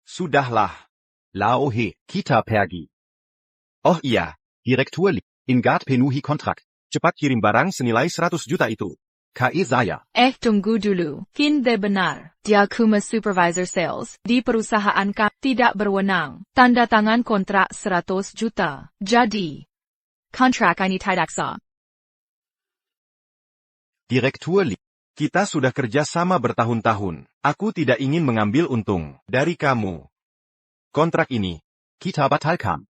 Sudahlah. Lao He, kita pergi. Oh iya, Direktur Li, Ingard penuhi kontrak. cepat kirim barang senilai 100 juta itu. KI saya. Tunggu dulu. Kinde benar. Dia cuma supervisor sales. Di perusahaan kami tidak berwenang. Tanda tangan kontrak 100 juta. Jadi, kontrak ini tidak sah. Direktur Li, kita sudah kerja sama bertahun-tahun. Aku tidak ingin mengambil untung dari kamu. Kontrak ini, Kita batalkan.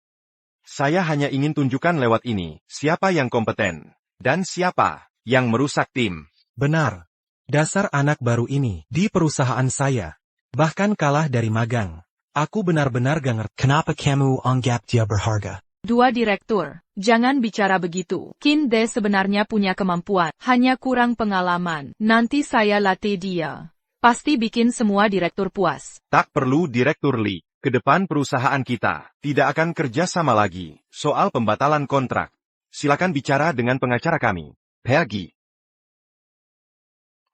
Saya hanya ingin tunjukkan lewat ini, siapa yang kompeten, dan siapa yang merusak tim. Benar. Dasar anak baru ini di perusahaan saya. Bahkan kalah dari magang. Aku benar-benar gak ngerti. Kenapa kamu anggap dia berharga? Dua direktur, jangan bicara begitu. Qin De sebenarnya punya kemampuan, hanya kurang pengalaman. Nanti saya latih dia. Pasti bikin semua direktur puas. Tak perlu Direktur Lee. Ke depan perusahaan kita tidak akan kerja sama lagi soal pembatalan kontrak. Silakan bicara dengan pengacara kami. Pergi.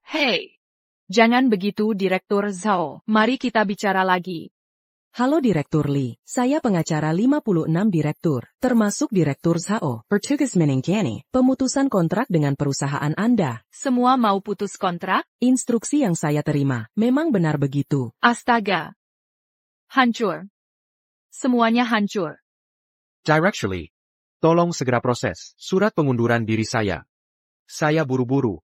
Hei, jangan begitu Direktur Zhao. Mari kita bicara lagi. Halo Direktur Lee, saya pengacara 56 direktur, termasuk Direktur Zhao. Bertugas menangani pemutusan kontrak dengan perusahaan Anda. Semua mau putus kontrak? Instruksi yang saya terima, memang benar begitu. Astaga. Hancur. Semuanya hancur. Directly. Tolong segera proses surat pengunduran diri saya. Saya buru-buru.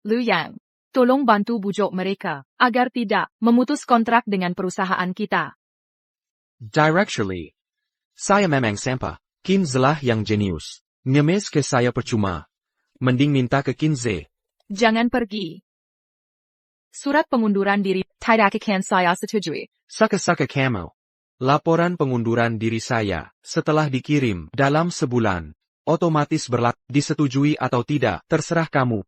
Liu Yang, tolong bantu bujuk mereka, agar tidak memutus kontrak dengan perusahaan kita. Directly. Saya memang sampah. Qin Zelah yang jenius. Ngemis ke saya percuma. Mending minta ke Qin Ze. Jangan pergi. Surat pengunduran diri, tidak akan saya setujui. Saka-saka kamu. Laporan pengunduran diri saya, setelah dikirim dalam sebulan, otomatis berlaku, disetujui atau tidak, terserah kamu.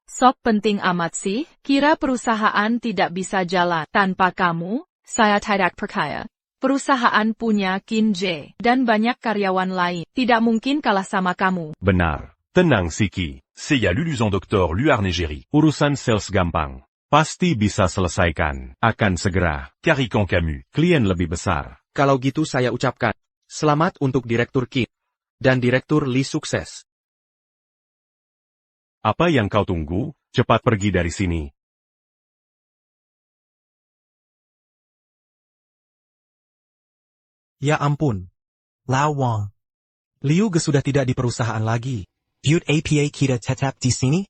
Sok penting amat sih, kira perusahaan tidak bisa jalan tanpa kamu, saya tidak percaya. Perusahaan punya Qin Je, dan banyak karyawan lain, tidak mungkin kalah sama kamu. Benar. Tenang Siki. Seiya Luluzon Dr. Luar Negeri. Urusan sales gampang. Pasti bisa selesaikan. Akan segera. Caricon Camus. Klien lebih besar. Kalau gitu saya ucapkan, selamat untuk Direktur Qin. Dan Direktur Lee sukses. Apa yang kau tunggu? Cepat pergi dari sini. Ya ampun. Lao Wang. Liu Ge sudah tidak di perusahaan lagi. Butte APA kita tetap di sini?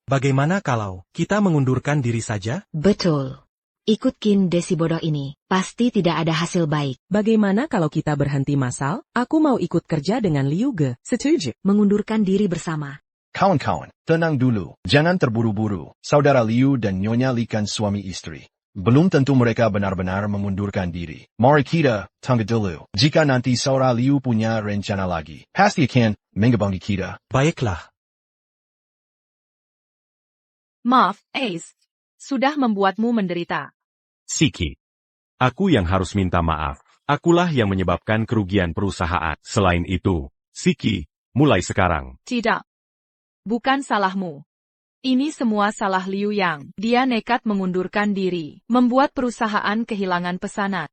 Bagaimana kalau kita mengundurkan diri saja? Betul. Ikut Qin De si bodoh ini, pasti tidak ada hasil baik. Bagaimana kalau kita berhenti masal? Aku mau ikut kerja dengan Liu Ge. Setuju. Mengundurkan diri bersama. Kawan-kawan, tenang dulu. Jangan terburu-buru. Saudara Liu dan Nyonya Li kan suami istri. Belum tentu mereka benar-benar mengundurkan diri. Mari kita tunggu dulu. Jika nanti saudara Liu punya rencana lagi, pasti akan menghubungi kita. Baiklah. Maaf, Ace. Sudah membuatmu menderita. Siki. Aku yang harus minta maaf. Akulah yang menyebabkan kerugian perusahaan. Selain itu, Siki, mulai sekarang. Tidak. Bukan salahmu. Ini semua salah Liu Yang. Dia nekat mengundurkan diri, membuat perusahaan kehilangan pesanan.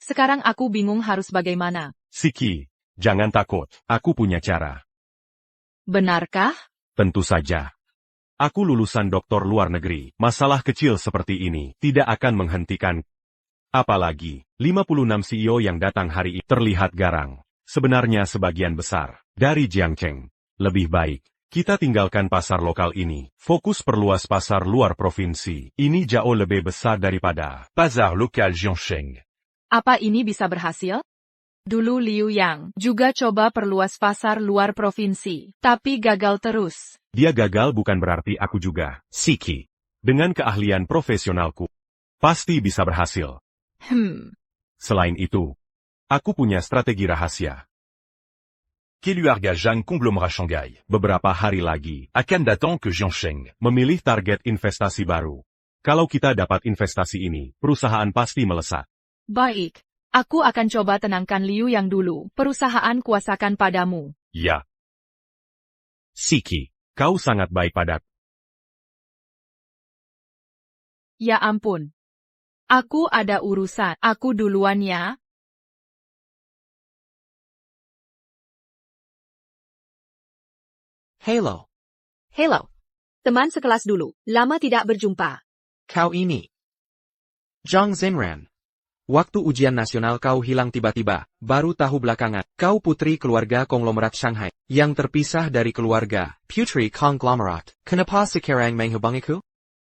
Sekarang aku bingung harus bagaimana. Siki, jangan takut. Aku punya cara. Benarkah? Tentu saja. Aku lulusan doktor luar negeri. Masalah kecil seperti ini tidak akan menghentikan. Apalagi, 56 CEO yang datang hari ini terlihat garang. Sebenarnya sebagian besar dari Jiangcheng. Lebih baik, kita tinggalkan pasar lokal ini. Fokus perluas pasar luar provinsi. Ini jauh lebih besar daripada Pasar Lokal Jiangcheng. Apa ini bisa berhasil? Dulu Liu Yang juga coba perluas pasar luar provinsi, tapi gagal terus. Dia gagal bukan berarti aku juga. Siki. Dengan keahlian profesionalku, pasti bisa berhasil. Selain itu, aku punya strategi rahasia. Keluarga Zhang Conglomerat Shanghai. Beberapa hari lagi, Akan datang ke Jiangcheng. memilih target investasi baru. Kalau kita dapat investasi ini, perusahaan pasti melesat. Baik. Aku akan coba tenangkan Liu Yang dulu. Perusahaan kuasakan padamu. Ya. Siki, kau sangat baik padaku. Ya ampun. Aku ada urusan. Aku duluan ya. Hello. Hello. Teman sekelas dulu. Lama tidak berjumpa. Kau ini. Zhang Zhenran. Waktu ujian nasional kau hilang tiba-tiba, baru tahu belakangan. Kau putri keluarga konglomerat Shanghai, yang terpisah dari keluarga, putri konglomerat. Kenapa sekarang menghubungiku?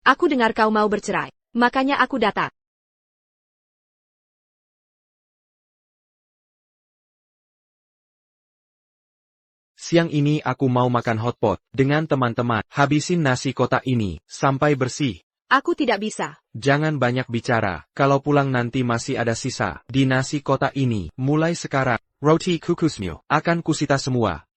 Aku dengar kau mau bercerai. Makanya aku datang. Siang ini aku mau makan hotpot dengan teman-teman. Habisin nasi kotak ini sampai bersih. Aku tidak bisa. Jangan banyak bicara. Kalau pulang nanti masih ada sisa di nasi kotak ini. Mulai sekarang, roti kukusmu akan kusita semua.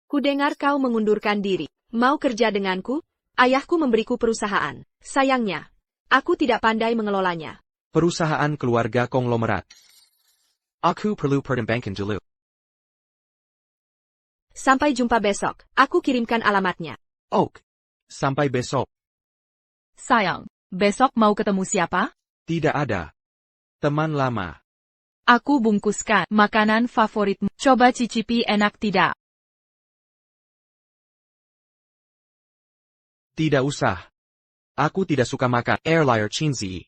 Kudengar kau mengundurkan diri. Mau kerja denganku? Ayahku memberiku perusahaan. Sayangnya, aku tidak pandai mengelolanya. Perusahaan keluarga konglomerat. Aku perlu pertimbangkan dulu. Sampai jumpa besok. Aku kirimkan alamatnya. Oke. Sampai besok. Sayang, besok mau ketemu siapa? Tidak ada. Teman lama. Aku bungkuskan makanan favoritmu. Coba cicipi, enak tidak? Tidak usah. Aku tidak suka makan airlyer chinzi.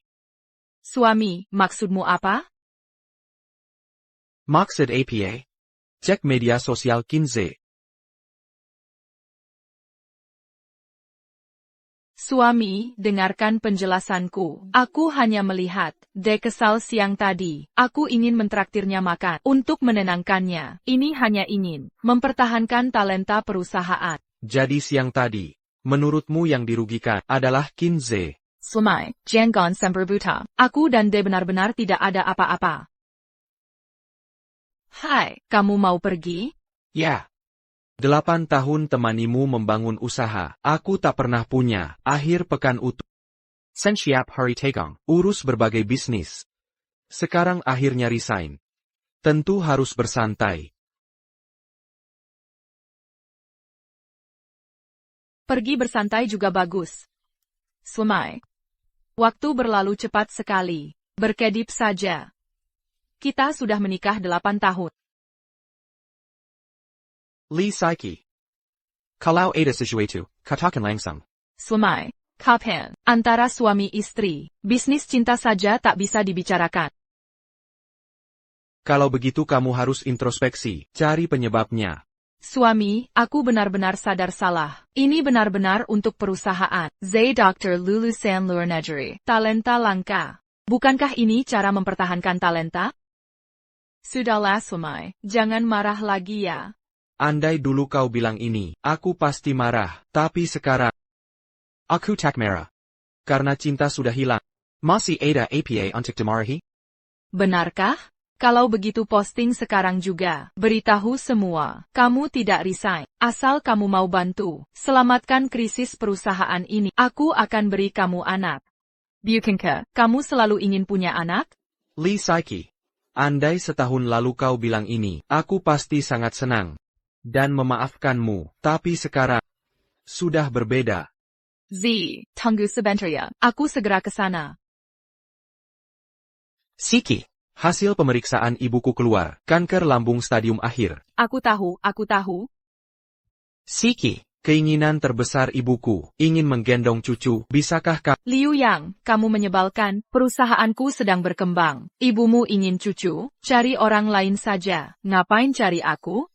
Suami, maksudmu apa? Maksud apa? Cek media sosial Kinze. Suami, dengarkan penjelasanku. Aku hanya melihat dia kesal siang tadi. Aku ingin mentraktirnya makan untuk menenangkannya. Ini hanya ingin mempertahankan talenta perusahaan. Jadi siang tadi, menurutmu yang dirugikan adalah Kinze. Suami, jangan semberbuta. Aku dan dia benar-benar tidak ada apa-apa. Hai, kamu mau pergi? Ya. 8 tahun temanimu membangun usaha. Aku tak pernah punya akhir pekan utuh. Sensiap hari tegang, urus berbagai bisnis. Sekarang akhirnya resign. Tentu harus bersantai. Pergi bersantai juga bagus. Suami. Waktu berlalu cepat sekali. Berkedip saja. Kita sudah menikah 8 tahun. Lee Saiki. Kalau ada sesuatu, katakan langsung. Suami. Kapan, antara suami istri, bisnis cinta saja tak bisa dibicarakan. Kalau begitu kamu harus introspeksi, cari penyebabnya. Suami, aku benar-benar sadar salah. Ini benar-benar untuk perusahaan. Dr. Lulusan Luar Negeri. Talenta langka. Bukankah ini cara mempertahankan talenta? Sudahlah suami, jangan marah lagi ya. Andai dulu kau bilang ini, aku pasti marah. Tapi sekarang, aku tak marah. Karena cinta sudah hilang. Masih ada apa untuk dimarahi? Benarkah? Kalau begitu posting sekarang juga. Beritahu semua, kamu tidak resign. Asal kamu mau bantu, selamatkan krisis perusahaan ini. Aku akan beri kamu anak. Bukankah kamu selalu ingin punya anak? Lee Saiki. Andai setahun lalu kau bilang ini, aku pasti sangat senang. Dan memaafkanmu, tapi sekarang, sudah berbeda. Tunggu sebentar ya, aku segera ke sana. Siki. Hasil pemeriksaan ibuku keluar, kanker lambung stadium akhir. Aku tahu. Siki. Keinginan terbesar ibuku, ingin menggendong cucu, bisakah kau? Liu Yang, kamu menyebalkan, perusahaanku sedang berkembang. Ibumu ingin cucu, cari orang lain saja. Ngapain cari aku?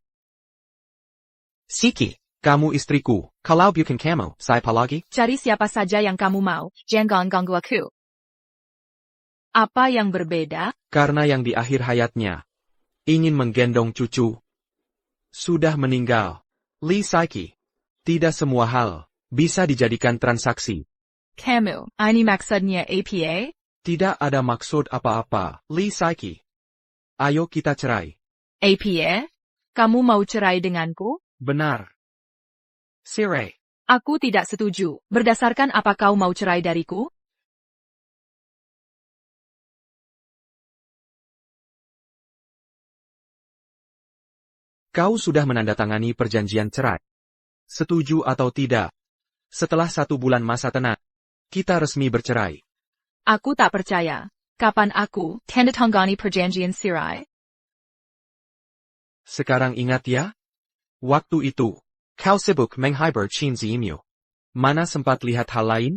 Siki, kamu istriku, kalau bukan kamu, siapa lagi? Cari siapa saja yang kamu mau, jangan ganggu aku. Apa yang berbeda? Karena yang di akhir hayatnya, ingin menggendong cucu, sudah meninggal. Lee Saiki. Tidak semua hal bisa dijadikan transaksi. Kamu, ini maksudnya apa? Tidak ada maksud apa-apa, Lee Saiki. Ayo kita cerai. Apa? Kamu mau cerai denganku? Benar. Cerai. Aku tidak setuju. Berdasarkan apa kau mau cerai dariku? Kau sudah menandatangani perjanjian cerai. Setuju atau tidak? Setelah 1 bulan masa tenang, kita resmi bercerai. Aku tak percaya. Kapan aku tandatangani perjanjian cerai? Sekarang ingat ya? Waktu itu, kau sibuk menghibur Chinzimu. Mana sempat lihat hal lain?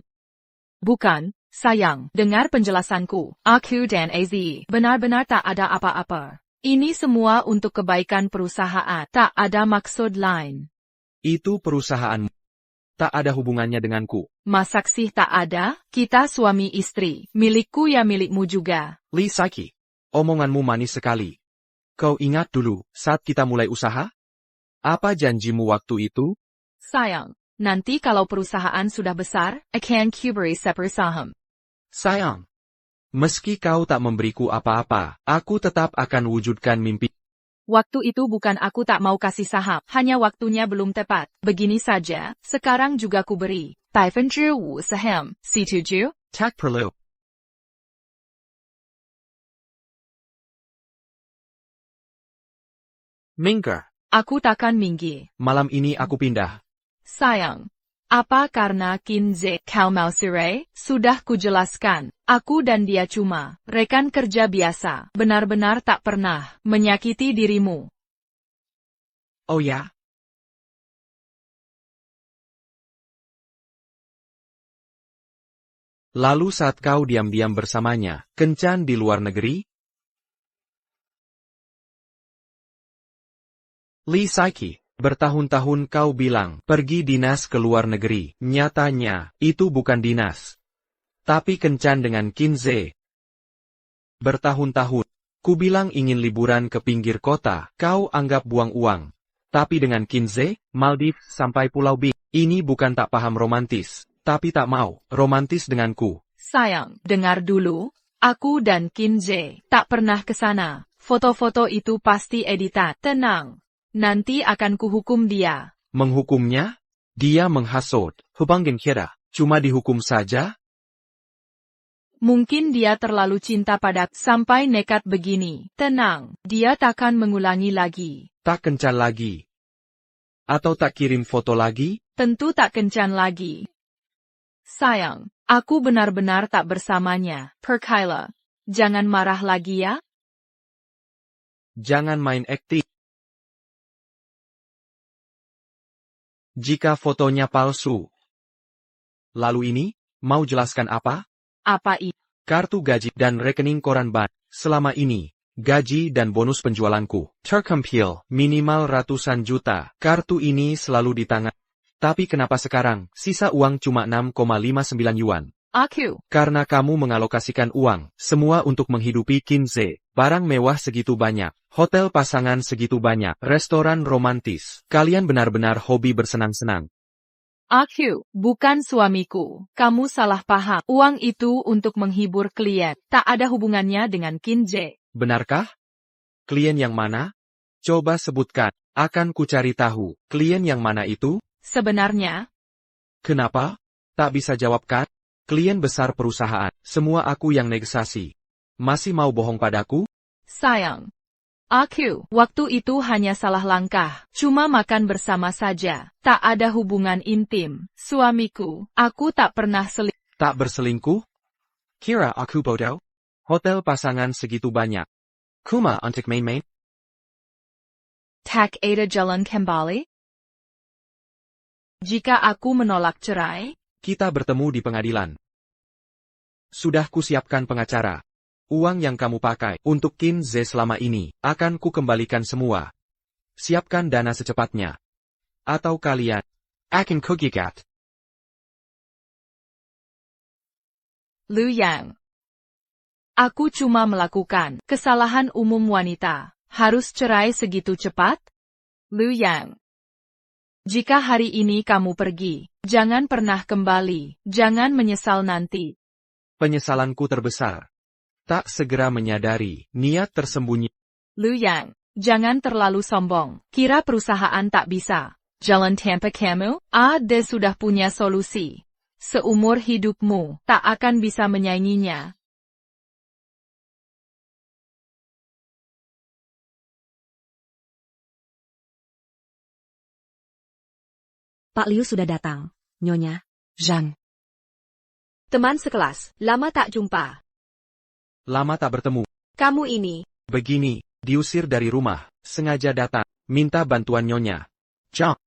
Bukan, sayang. Dengar penjelasanku. Aku dan Az benar-benar tak ada apa-apa. Ini semua untuk kebaikan perusahaan. Tak ada maksud lain. Itu perusahaanmu. Tak ada hubungannya denganku. Masaksih tak ada? Kita suami istri. Milikku ya milikmu juga. Lee Saiki, omonganmu manis sekali. Kau ingat dulu, saat kita mulai usaha? Apa janjimu waktu itu? Sayang, nanti kalau perusahaan sudah besar, akan kuberi sepersaham. Sayang, meski kau tak memberiku apa-apa, aku tetap akan wujudkan mimpi. Waktu itu bukan aku tak mau kasih saham, hanya waktunya belum tepat. Begini saja, sekarang juga ku beri. 5% saham, setuju? Tak perlu. Minggir. Aku takkan minggir. Malam ini aku pindah. Sayang. Apa karena Kinze kau mau cerai? Sudah kujelaskan. Aku dan dia cuma rekan kerja biasa. Benar-benar tak pernah menyakiti dirimu. Oh ya? Lalu saat kau diam-diam bersamanya, kencan di luar negeri? Lee Saiki, bertahun-tahun kau bilang, pergi dinas ke luar negeri. Nyatanya, itu bukan dinas. Tapi kencan dengan Kinze. Bertahun-tahun, ku bilang ingin liburan ke pinggir kota, kau anggap buang uang. Tapi dengan Kinze, Maldives sampai Pulau Big, ini bukan tak paham romantis, tapi tak mau, romantis denganku. Sayang, dengar dulu, aku dan Kinze tak pernah ke sana. Foto-foto itu pasti editan. Tenang. Nanti akan kuhukum dia. Menghukumnya? Dia menghasut. Hubangin kira, cuma dihukum saja? Mungkin dia terlalu cinta padaku sampai nekat begini. Tenang, dia takkan mengulangi lagi. Tak kencan lagi. Atau tak kirim foto lagi? Tentu tak kencan lagi. Sayang, aku benar-benar tak bersamanya. Perkaila, jangan marah lagi ya. Jangan main aktif. Jika fotonya palsu. Lalu ini, mau jelaskan apa? Apa itu? Kartu gaji dan rekening koran ban. Selama ini, gaji dan bonus penjualanku terkempil minimal ratusan juta. Kartu ini selalu di tangan. Tapi kenapa sekarang, sisa uang cuma 6,59 yuan? Aku. Karena kamu mengalokasikan uang, semua untuk menghidupi Kinze. Barang mewah segitu banyak, hotel pasangan segitu banyak, restoran romantis. Kalian benar-benar hobi bersenang-senang. Aku, bukan suamiku. Kamu salah paham. Uang itu untuk menghibur klien. Tak ada hubungannya dengan Kinze. Benarkah? Klien yang mana? Coba sebutkan. Akan kucari tahu. Klien yang mana itu? Sebenarnya. Kenapa? Tak bisa jawab kan? Klien besar perusahaan. Semua aku yang negosiasi. Masih mau bohong padaku? Sayang. Aku, waktu itu hanya salah langkah. Cuma makan bersama saja. Tak ada hubungan intim. Suamiku, aku tak pernah selingkuh. Tak berselingkuh? Kira aku bodoh? Hotel pasangan segitu banyak. Kuma untuk main-main? Tak ada jalan kembali? Jika aku menolak cerai, kita bertemu di pengadilan. Sudah kusiapkan pengacara. Uang yang kamu pakai untuk Kinze selama ini, akan kukembalikan semua. Siapkan dana secepatnya. Atau kalian akan kugikat. Liu Yang. Aku cuma melakukan kesalahan umum wanita. Harus cerai segitu cepat? Liu Yang. Jika hari ini kamu pergi, jangan pernah kembali, jangan menyesal nanti. Penyesalanku terbesar. Tak segera menyadari, niat tersembunyi. Liu Yang, jangan terlalu sombong, kira perusahaan tak bisa. Jalan tanpa kamu, ada sudah punya solusi. Seumur hidupmu, tak akan bisa menyainginya. Pak Liu sudah datang, Nyonya. Zhang. Teman sekelas, lama tak jumpa. Lama tak bertemu. Kamu ini. Begini, diusir dari rumah, sengaja datang, minta bantuan Nyonya. Zhang.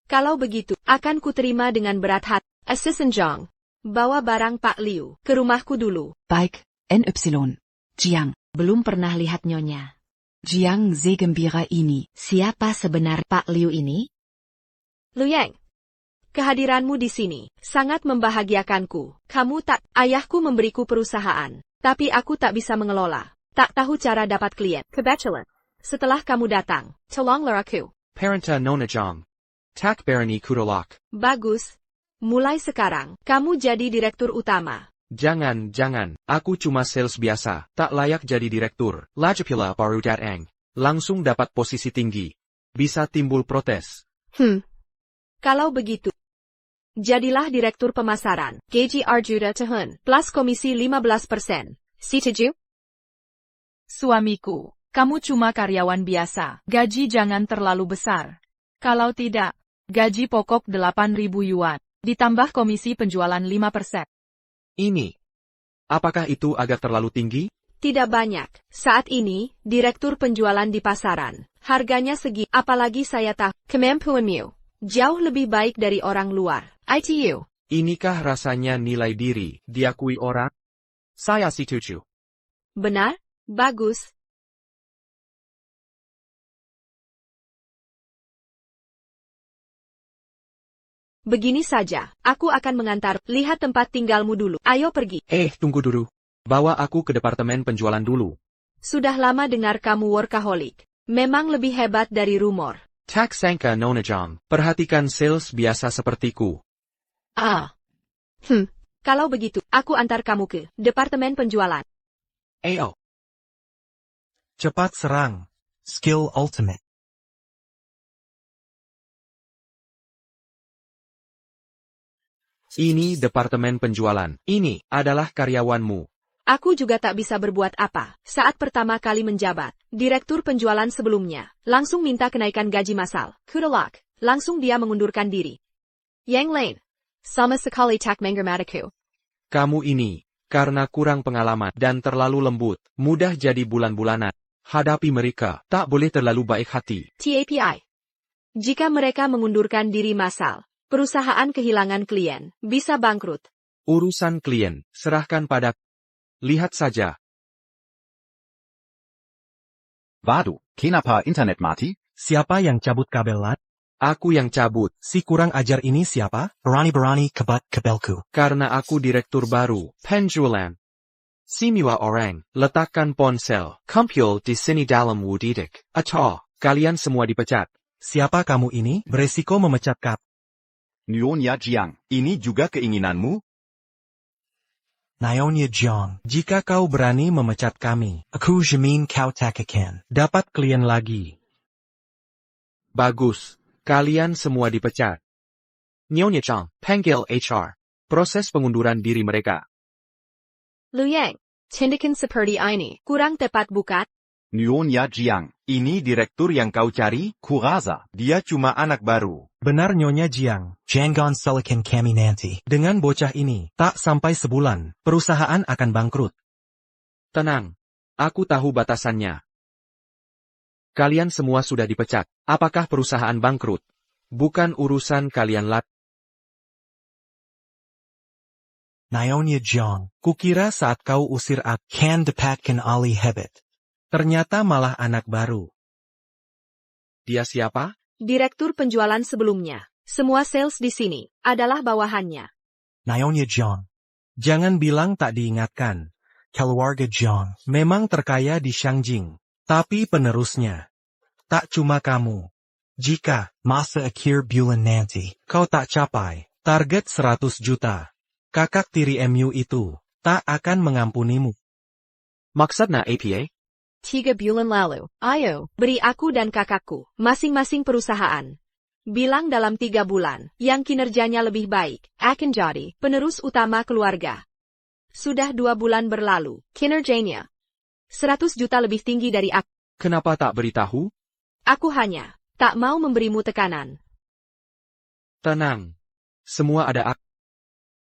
Kalau begitu, akan kuterima dengan berat hati. Assistant Zhang, bawa barang Pak Liu ke rumahku dulu. Baik, NY. Jiang. Belum pernah lihat Nyonya. Jiang segembira ini. Siapa sebenarnya Pak Liu ini? Liu Yang. Kehadiranmu di sini sangat membahagiakanku. Kamu tak, ayahku memberiku perusahaan, tapi aku tak bisa mengelola. Tak tahu cara dapat klien. Kebetulan, setelah kamu datang, tolonglah aku. Parenta Nonajong. Tak Barani Kudolak. Bagus. Mulai sekarang, kamu jadi direktur utama. Jangan, aku cuma sales biasa, tak layak jadi direktur. Lajapila baru datang. Langsung dapat posisi tinggi. Bisa timbul protes. Kalau begitu, jadilah direktur pemasaran. Gaji Arjuda tahun, plus komisi 15%. Setuju? Suamiku, kamu cuma karyawan biasa. Gaji jangan terlalu besar. Kalau tidak, gaji pokok 8.000 yuan. Ditambah komisi penjualan 5%. Ini. Apakah itu agak terlalu tinggi? Tidak banyak. Saat ini, direktur penjualan di pasaran. Harganya segi, apalagi saya tahu. Kemampuanmu jauh lebih baik dari orang luar. ITU. Inikah rasanya nilai diri diakui orang? Saya setuju. Benar? Bagus. Begini saja, aku akan mengantar. Lihat tempat tinggalmu dulu. Ayo pergi. Tunggu dulu. Bawa aku ke departemen penjualan dulu. Sudah lama dengar kamu workaholic. Memang lebih hebat dari rumor. Tak sangka Nonajong, perhatikan sales biasa sepertiku. Kalau begitu, aku antar kamu ke departemen penjualan. Ayo. Cepat serang. Skill ultimate. Ini departemen penjualan. Ini adalah karyawanmu. Aku juga tak bisa berbuat apa. Saat pertama kali menjabat, direktur penjualan sebelumnya langsung minta kenaikan gaji massal. Kudolak. Langsung dia mengundurkan diri. Yang lain, sama sekali tak menghormatiku. Kamu ini, karena kurang pengalaman dan terlalu lembut, mudah jadi bulan-bulanan. Hadapi mereka, tak boleh terlalu baik hati. TAPI. Jika mereka mengundurkan diri massal, perusahaan kehilangan klien, bisa bangkrut. Urusan klien, serahkan pada. Lihat saja. Waduh, kenapa internet mati? Siapa yang cabut kabel LAN? Aku yang cabut. Si kurang ajar ini siapa? Berani-berani kebat kabelku. Karena aku direktur baru, penjualan. Semua orang, letakkan ponsel, kumpul di sini dalam wudidik. Atau, kalian semua dipecat. Siapa kamu ini? Beresiko memecat kap. Nyonya Jiang, ini juga keinginanmu? Nyonya Jiang. Jika kau berani memecat kami, Aku jamin kau tak akan dapat klien lagi. Bagus. Kalian semua dipecat. Nyonya Chang, panggil HR. Proses pengunduran diri mereka. Lu Yang, tindakan seperti ini kurang tepat bukan? Nyonya Jiang, ini direktur yang kau cari? Kurasa, dia cuma anak baru. Benar Nyonya Jiang. Jangan salahkan kami nanti. Dengan bocah ini, tak sampai sebulan, perusahaan akan bangkrut. Tenang. Aku tahu batasannya. Kalian semua sudah dipecat. Apakah perusahaan bangkrut? Bukan urusan kalian lagi. Nyonya Jiang. Kukira saat kau usir aku, Kan dapatkan alih hebat. ternyata malah anak baru. Dia siapa? Direktur penjualan sebelumnya. Semua sales di sini adalah bawahannya. Nyonya Jiang. Jangan bilang tak diingatkan. Keluarga Jiang. Memang terkaya di Shangjing. Tapi penerusnya. Tak cuma kamu. Jika Masa akhir bulan nanti. kau tak capai target 100 juta, kakak tiri MU itu tak akan mengampunimu. Maksudnya APA? 3 bulan lalu, ayo, beri aku dan kakakku, masing-masing perusahaan. Bilang dalam 3 bulan, yang kinerjanya lebih baik, akan jadi penerus utama keluarga. Sudah 2 bulan berlalu, kinerjanya 100 juta lebih tinggi dari aku. Kenapa tak beritahu? Aku hanya tak mau memberimu tekanan. Tenang. Semua ada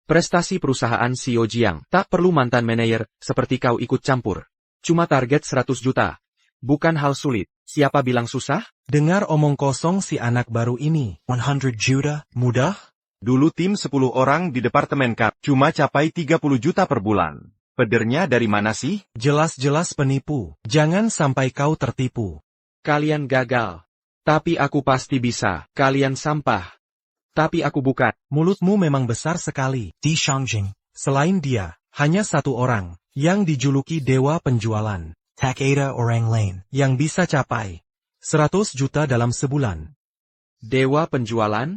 prestasi perusahaan CEO Jiang. Tak perlu mantan manajer seperti kau ikut campur. Cuma target 100 juta. Bukan hal sulit. Siapa bilang susah? Dengar omong kosong si anak baru ini. 100 juta, Mudah? Dulu tim 10 orang di departemen kap cuma capai 30 juta per bulan. Pedernya dari mana sih? Jelas-jelas penipu. Jangan sampai kau tertipu. Kalian gagal. Tapi aku pasti bisa. Kalian sampah. Tapi aku bukan. Mulutmu memang besar sekali. Di Shangjing. Selain dia, hanya satu orang, yang dijuluki Dewa Penjualan, Takeda Orang Lane. yang bisa capai 100 juta dalam sebulan. Dewa penjualan?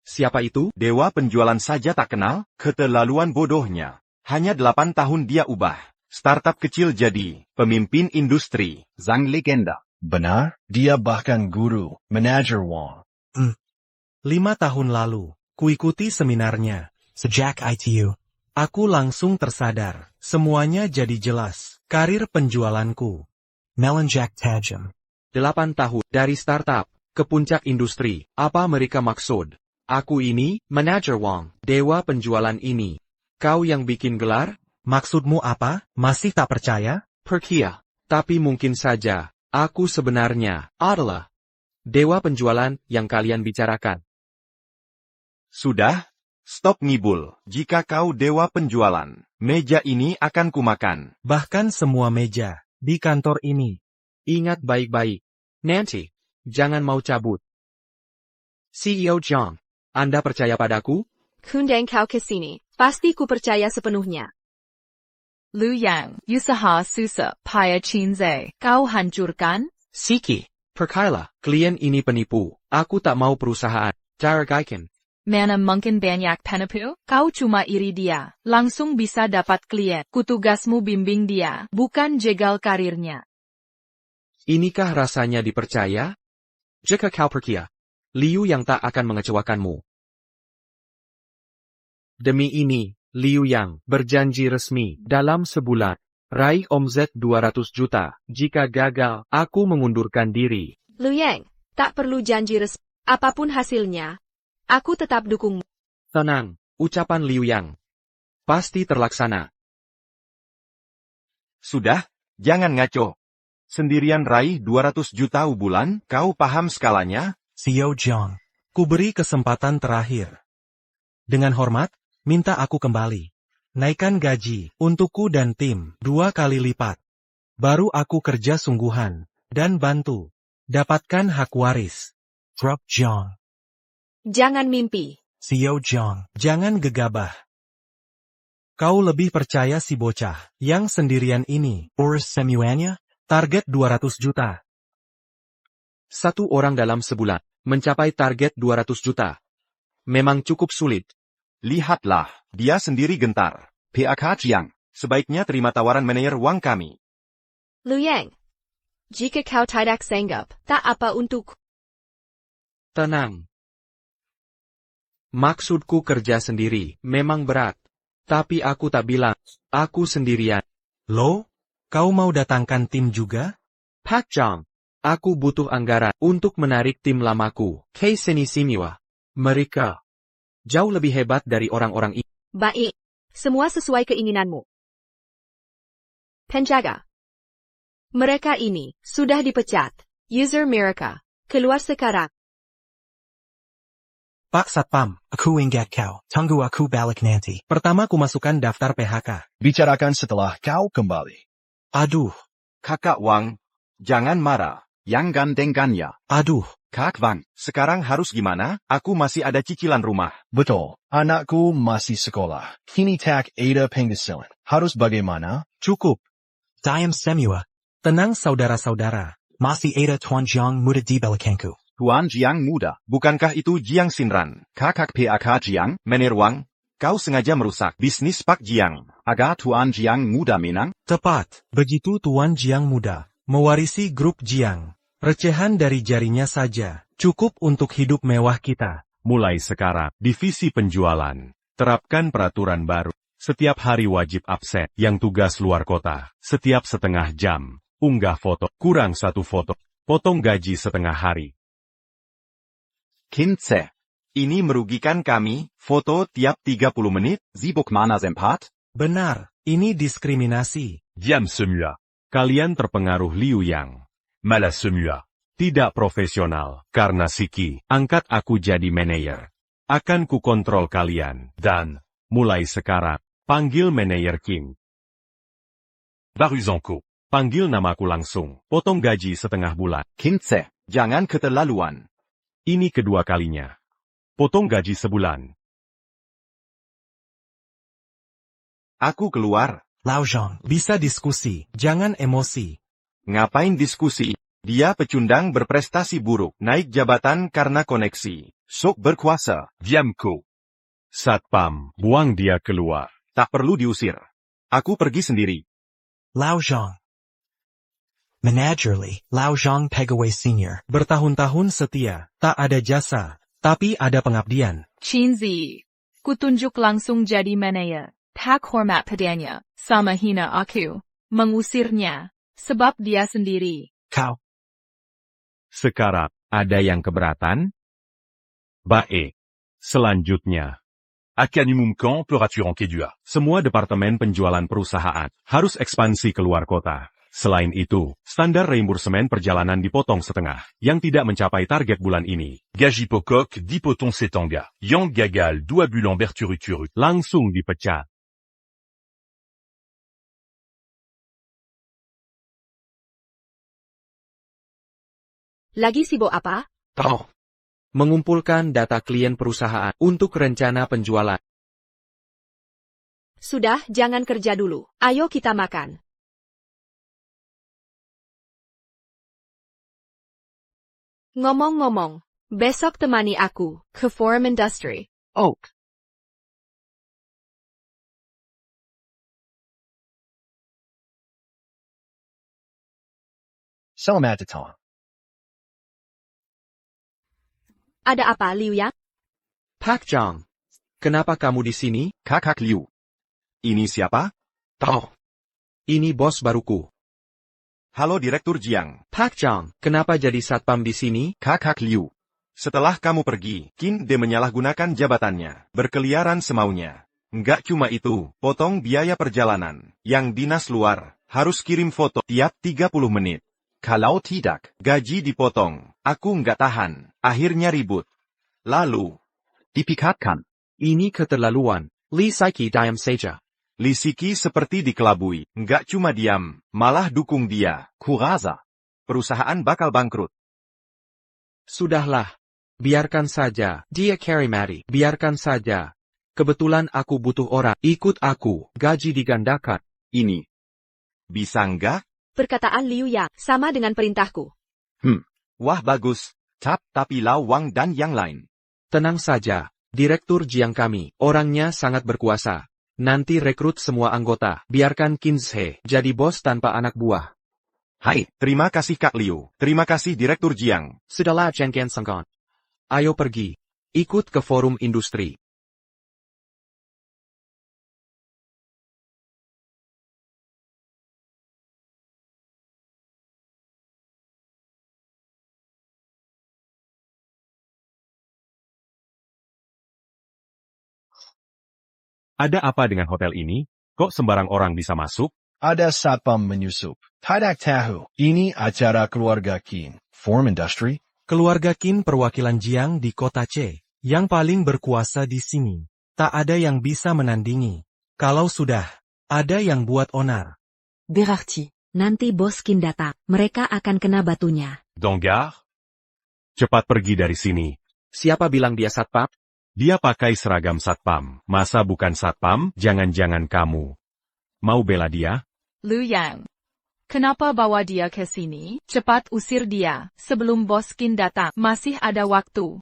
Siapa itu? Dewa penjualan saja tak kenal, keterlaluan bodohnya. Hanya 8 tahun dia ubah. Startup kecil jadi pemimpin industri. Sang legenda. Benar, dia bahkan guru, manajer Wong. 5 tahun lalu, kuikuti seminarnya. Sejak ITU. Aku langsung tersadar, semuanya jadi jelas. Karir penjualanku. Melanjak tajam. 8 tahun, dari startup, ke puncak industri. Apa mereka maksud? Aku ini, manajer Wong, dewa penjualan ini. Kau yang bikin gelar? Maksudmu apa? Masih tak percaya? Perkia. Tapi mungkin saja, aku sebenarnya adalah dewa penjualan yang kalian bicarakan. Sudah, stop ngibul. Jika kau dewa penjualan, meja ini akan kumakan. Bahkan semua meja di kantor ini. Ingat baik-baik. Nancy, jangan mau cabut. CEO Zhang, Anda percaya padaku? Kundang kau kesini, pasti ku percaya sepenuhnya. Liu Yang, usaha susah, payah cinze, kau hancurkan? Siki, perkala, klien ini penipu. Aku tak mau perusahaan. Jaragaikan. Mana mungkin banyak penipu? Kau cuma iri dia, langsung bisa dapat klien. Kutugasmu bimbing dia, bukan jegal karirnya. Inikah rasanya dipercaya? Jika kau percaya, Liu Yang tak akan mengecewakanmu. Demi ini, Liu Yang berjanji resmi dalam sebulan, raih omzet 200 juta. Jika gagal, aku mengundurkan diri. Liu Yang, tak perlu janji resmi. Apapun hasilnya, aku tetap dukungmu. Tenang, ucapan Liu Yang pasti terlaksana. Sudah, jangan ngaco. Sendirian raih 200 juta bulan, kau paham skalanya? CEO Jiang. Ku beri kesempatan terakhir. Dengan hormat, minta aku kembali. Naikkan gaji untukku dan tim 2 kali lipat. Baru aku kerja sungguhan dan bantu dapatkan hak waris. Drop Jiang. Jangan mimpi. CEO Jiang. Jangan gegabah. Kau lebih percaya si bocah yang sendirian ini. Boris Semuanya? Target 200 juta. Satu orang dalam sebulan mencapai target 200 juta. Memang cukup sulit. Lihatlah, dia sendiri gentar. PAK Jiang, sebaiknya terima tawaran manajer Wang kami. Liu Yang, jika kau tidak sanggup, tak apa untuk. Tenang. Maksudku kerja sendiri memang berat. Tapi aku tak bilang, aku sendirian. Lo? Kau mau datangkan tim juga? Pak Zhang, aku butuh anggaran untuk menarik tim lamaku, Keiseni Simiwa. Mereka jauh lebih hebat dari orang-orang ini. Baik, semua sesuai keinginanmu. Penjaga. Mereka ini sudah dipecat. User mereka keluar sekarang. Pak Satpam, Aku ingat kau. Tunggu aku balik nanti. pertama ku masukkan daftar PHK. Bicarakan setelah kau kembali. Aduh, Kakak Wang, jangan marah. Yang gandengannya. aduh. Kak Wang, sekarang harus gimana? Aku masih ada cicilan rumah. Betul, anakku masih sekolah. Kini tak ada penghasilan. Harus bagaimana? Cukup. Diam Semua. Tenang saudara-saudara. Masih ada Tuan Jiang muda di belakangku. Tuan Jiang muda. Bukankah itu Jiang Sinran? Kakak PAK Jiang, manajer Wang, kau sengaja merusak bisnis Pak Jiang. Agar Tuan Jiang muda menang. Tepat, begitu Tuan Jiang muda. Mewarisi grup Jiang. Recehan dari jarinya saja, cukup untuk hidup mewah kita. Mulai sekarang, divisi penjualan. Terapkan peraturan baru. Setiap hari wajib absen, yang tugas luar kota. Setiap setengah jam. Unggah foto, kurang 1 foto. Potong gaji setengah hari. Kince, ini merugikan kami, foto tiap 30 menit. Sibuk mana sempat? Benar, ini diskriminasi. Diam semua. Kalian terpengaruh Liu Yang. Malah semua. Tidak profesional, karena Siki, angkat aku jadi manajer. Akan ku kontrol kalian, dan, mulai sekarang, panggil manajer King. Baruzonku, panggil namaku langsung, potong gaji setengah bulan. Kince, jangan keterlaluan. Ini kedua kalinya. Potong gaji sebulan. Aku keluar. Lao Zhang. Bisa diskusi, jangan emosi. Ngapain diskusi? Dia pecundang berprestasi buruk, naik jabatan karena koneksi. Sok berkuasa. Viamco. Satpam, buang dia keluar. Tak perlu diusir. Aku pergi sendiri. Lao Zhang. Managerly, Lao Zhang Pegawai Senior. Bertahun-tahun setia, tak ada jasa, tapi ada pengabdian. Chinzi. Kutunjuk langsung jadi manajer. Tak hormat padanya, sama hina aku. Mengusirnya. Sebab dia sendiri. Kau. Sekarang, ada yang keberatan? Baik. Selanjutnya, Akanimum quand pourras-tu en Kedua? semua departemen penjualan perusahaan harus ekspansi keluar kota. Selain itu, standar reimbursemen perjalanan dipotong setengah, yang tidak mencapai target bulan ini. Gaji Pocock, Dipoton Setanga. Yang Gagal, Douabulan Berturuturu. Langsung dipecat. Lagi sibuk apa? Tahu. Mengumpulkan data klien perusahaan untuk rencana penjualan. Sudah, jangan kerja dulu. Ayo kita makan. Ngomong-ngomong, besok temani aku ke Forum Industry. Oak. Selamat datang. Ada apa, Liu Yang? Pak Zhang. Kenapa kamu di sini? Kakak Liu. Ini siapa? Tahu. Ini bos baruku. Halo Direktur Jiang. Pak Zhang, kenapa jadi satpam di sini? Kakak Liu. Setelah kamu pergi, Qin De menyalahgunakan jabatannya, berkeliaran semaunya. Nggak cuma itu, potong biaya perjalanan. Yang dinas luar, harus kirim foto tiap 30 menit. Kalau tidak, gaji dipotong. Aku nggak tahan. Akhirnya ribut. Lalu, Dipikatkan. Ini keterlaluan. Li Saiki diam saja. Li Siki seperti dikelabui. Nggak cuma diam, malah dukung dia. Kurasa. Perusahaan bakal bangkrut. Sudahlah. Biarkan saja. Dia carry Mary. Biarkan saja. Kebetulan aku butuh orang. Ikut aku. Gaji digandakan. Ini. Bisa nggak? Perkataan Liu Yang sama dengan perintahku. Wah bagus. Tapi Lao Wang dan yang lain. Tenang saja. Direktur Jiang kami. Orangnya sangat berkuasa. Nanti rekrut semua anggota. Biarkan Kinzhe jadi bos tanpa anak buah. Hai, terima kasih Kak Liu. Terima kasih Direktur Jiang. Sudahlah Jengken Sengkon. Ayo pergi. Ikut ke forum industri. Ada apa dengan hotel ini? Kok sembarang orang bisa masuk? Ada satpam menyusup. Tidak tahu. Ini acara keluarga Qin. Forum Industry. Keluarga Qin perwakilan Jiang di kota C, yang paling berkuasa di sini. Tak ada yang bisa menandingi. Kalau sudah, ada yang buat onar. Berarti. Nanti bos Qin datang. Mereka akan kena batunya. Donggar? Cepat pergi dari sini. Siapa bilang dia satpam? Dia pakai seragam satpam. Masa bukan satpam? Jangan-jangan kamu mau bela dia? Liu Yang. Kenapa bawa dia ke sini? Cepat usir dia, sebelum bos Qin datang. Masih ada waktu.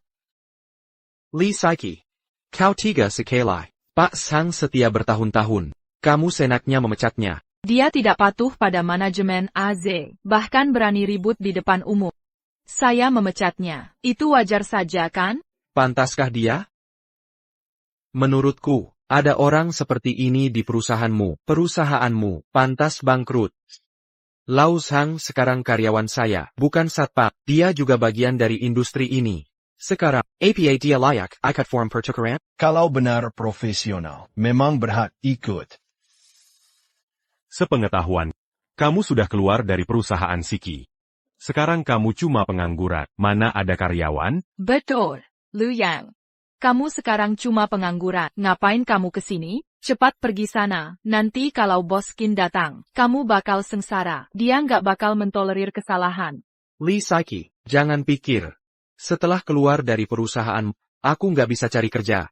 Li Saiki. Kau tiga sekali. Pak Sang setia bertahun-tahun. Kamu senaknya memecatnya. Dia tidak patuh pada manajemen AZ, bahkan berani ribut di depan umum. Saya memecatnya. Itu wajar saja kan? Pantaskah dia? Menurutku, ada orang seperti ini di perusahaanmu. Perusahaanmu pantas bangkrut. Lao Zhang sekarang karyawan saya, bukan satpam. Dia juga bagian dari industri ini. Sekarang, apa dia layak ikut forum pertukaran? Kalau benar profesional, memang berhak ikut. Sepengetahuan, kamu sudah keluar dari perusahaan Siki. Sekarang kamu cuma pengangguran. Mana ada karyawan? Betul, Liu Yang. Kamu sekarang cuma pengangguran. Ngapain kamu ke sini? Cepat pergi sana. Nanti kalau bos Qin datang, kamu bakal sengsara. Dia nggak bakal mentolerir kesalahan. Li Saiki, jangan pikir. Setelah keluar dari perusahaan, Aku nggak bisa cari kerja.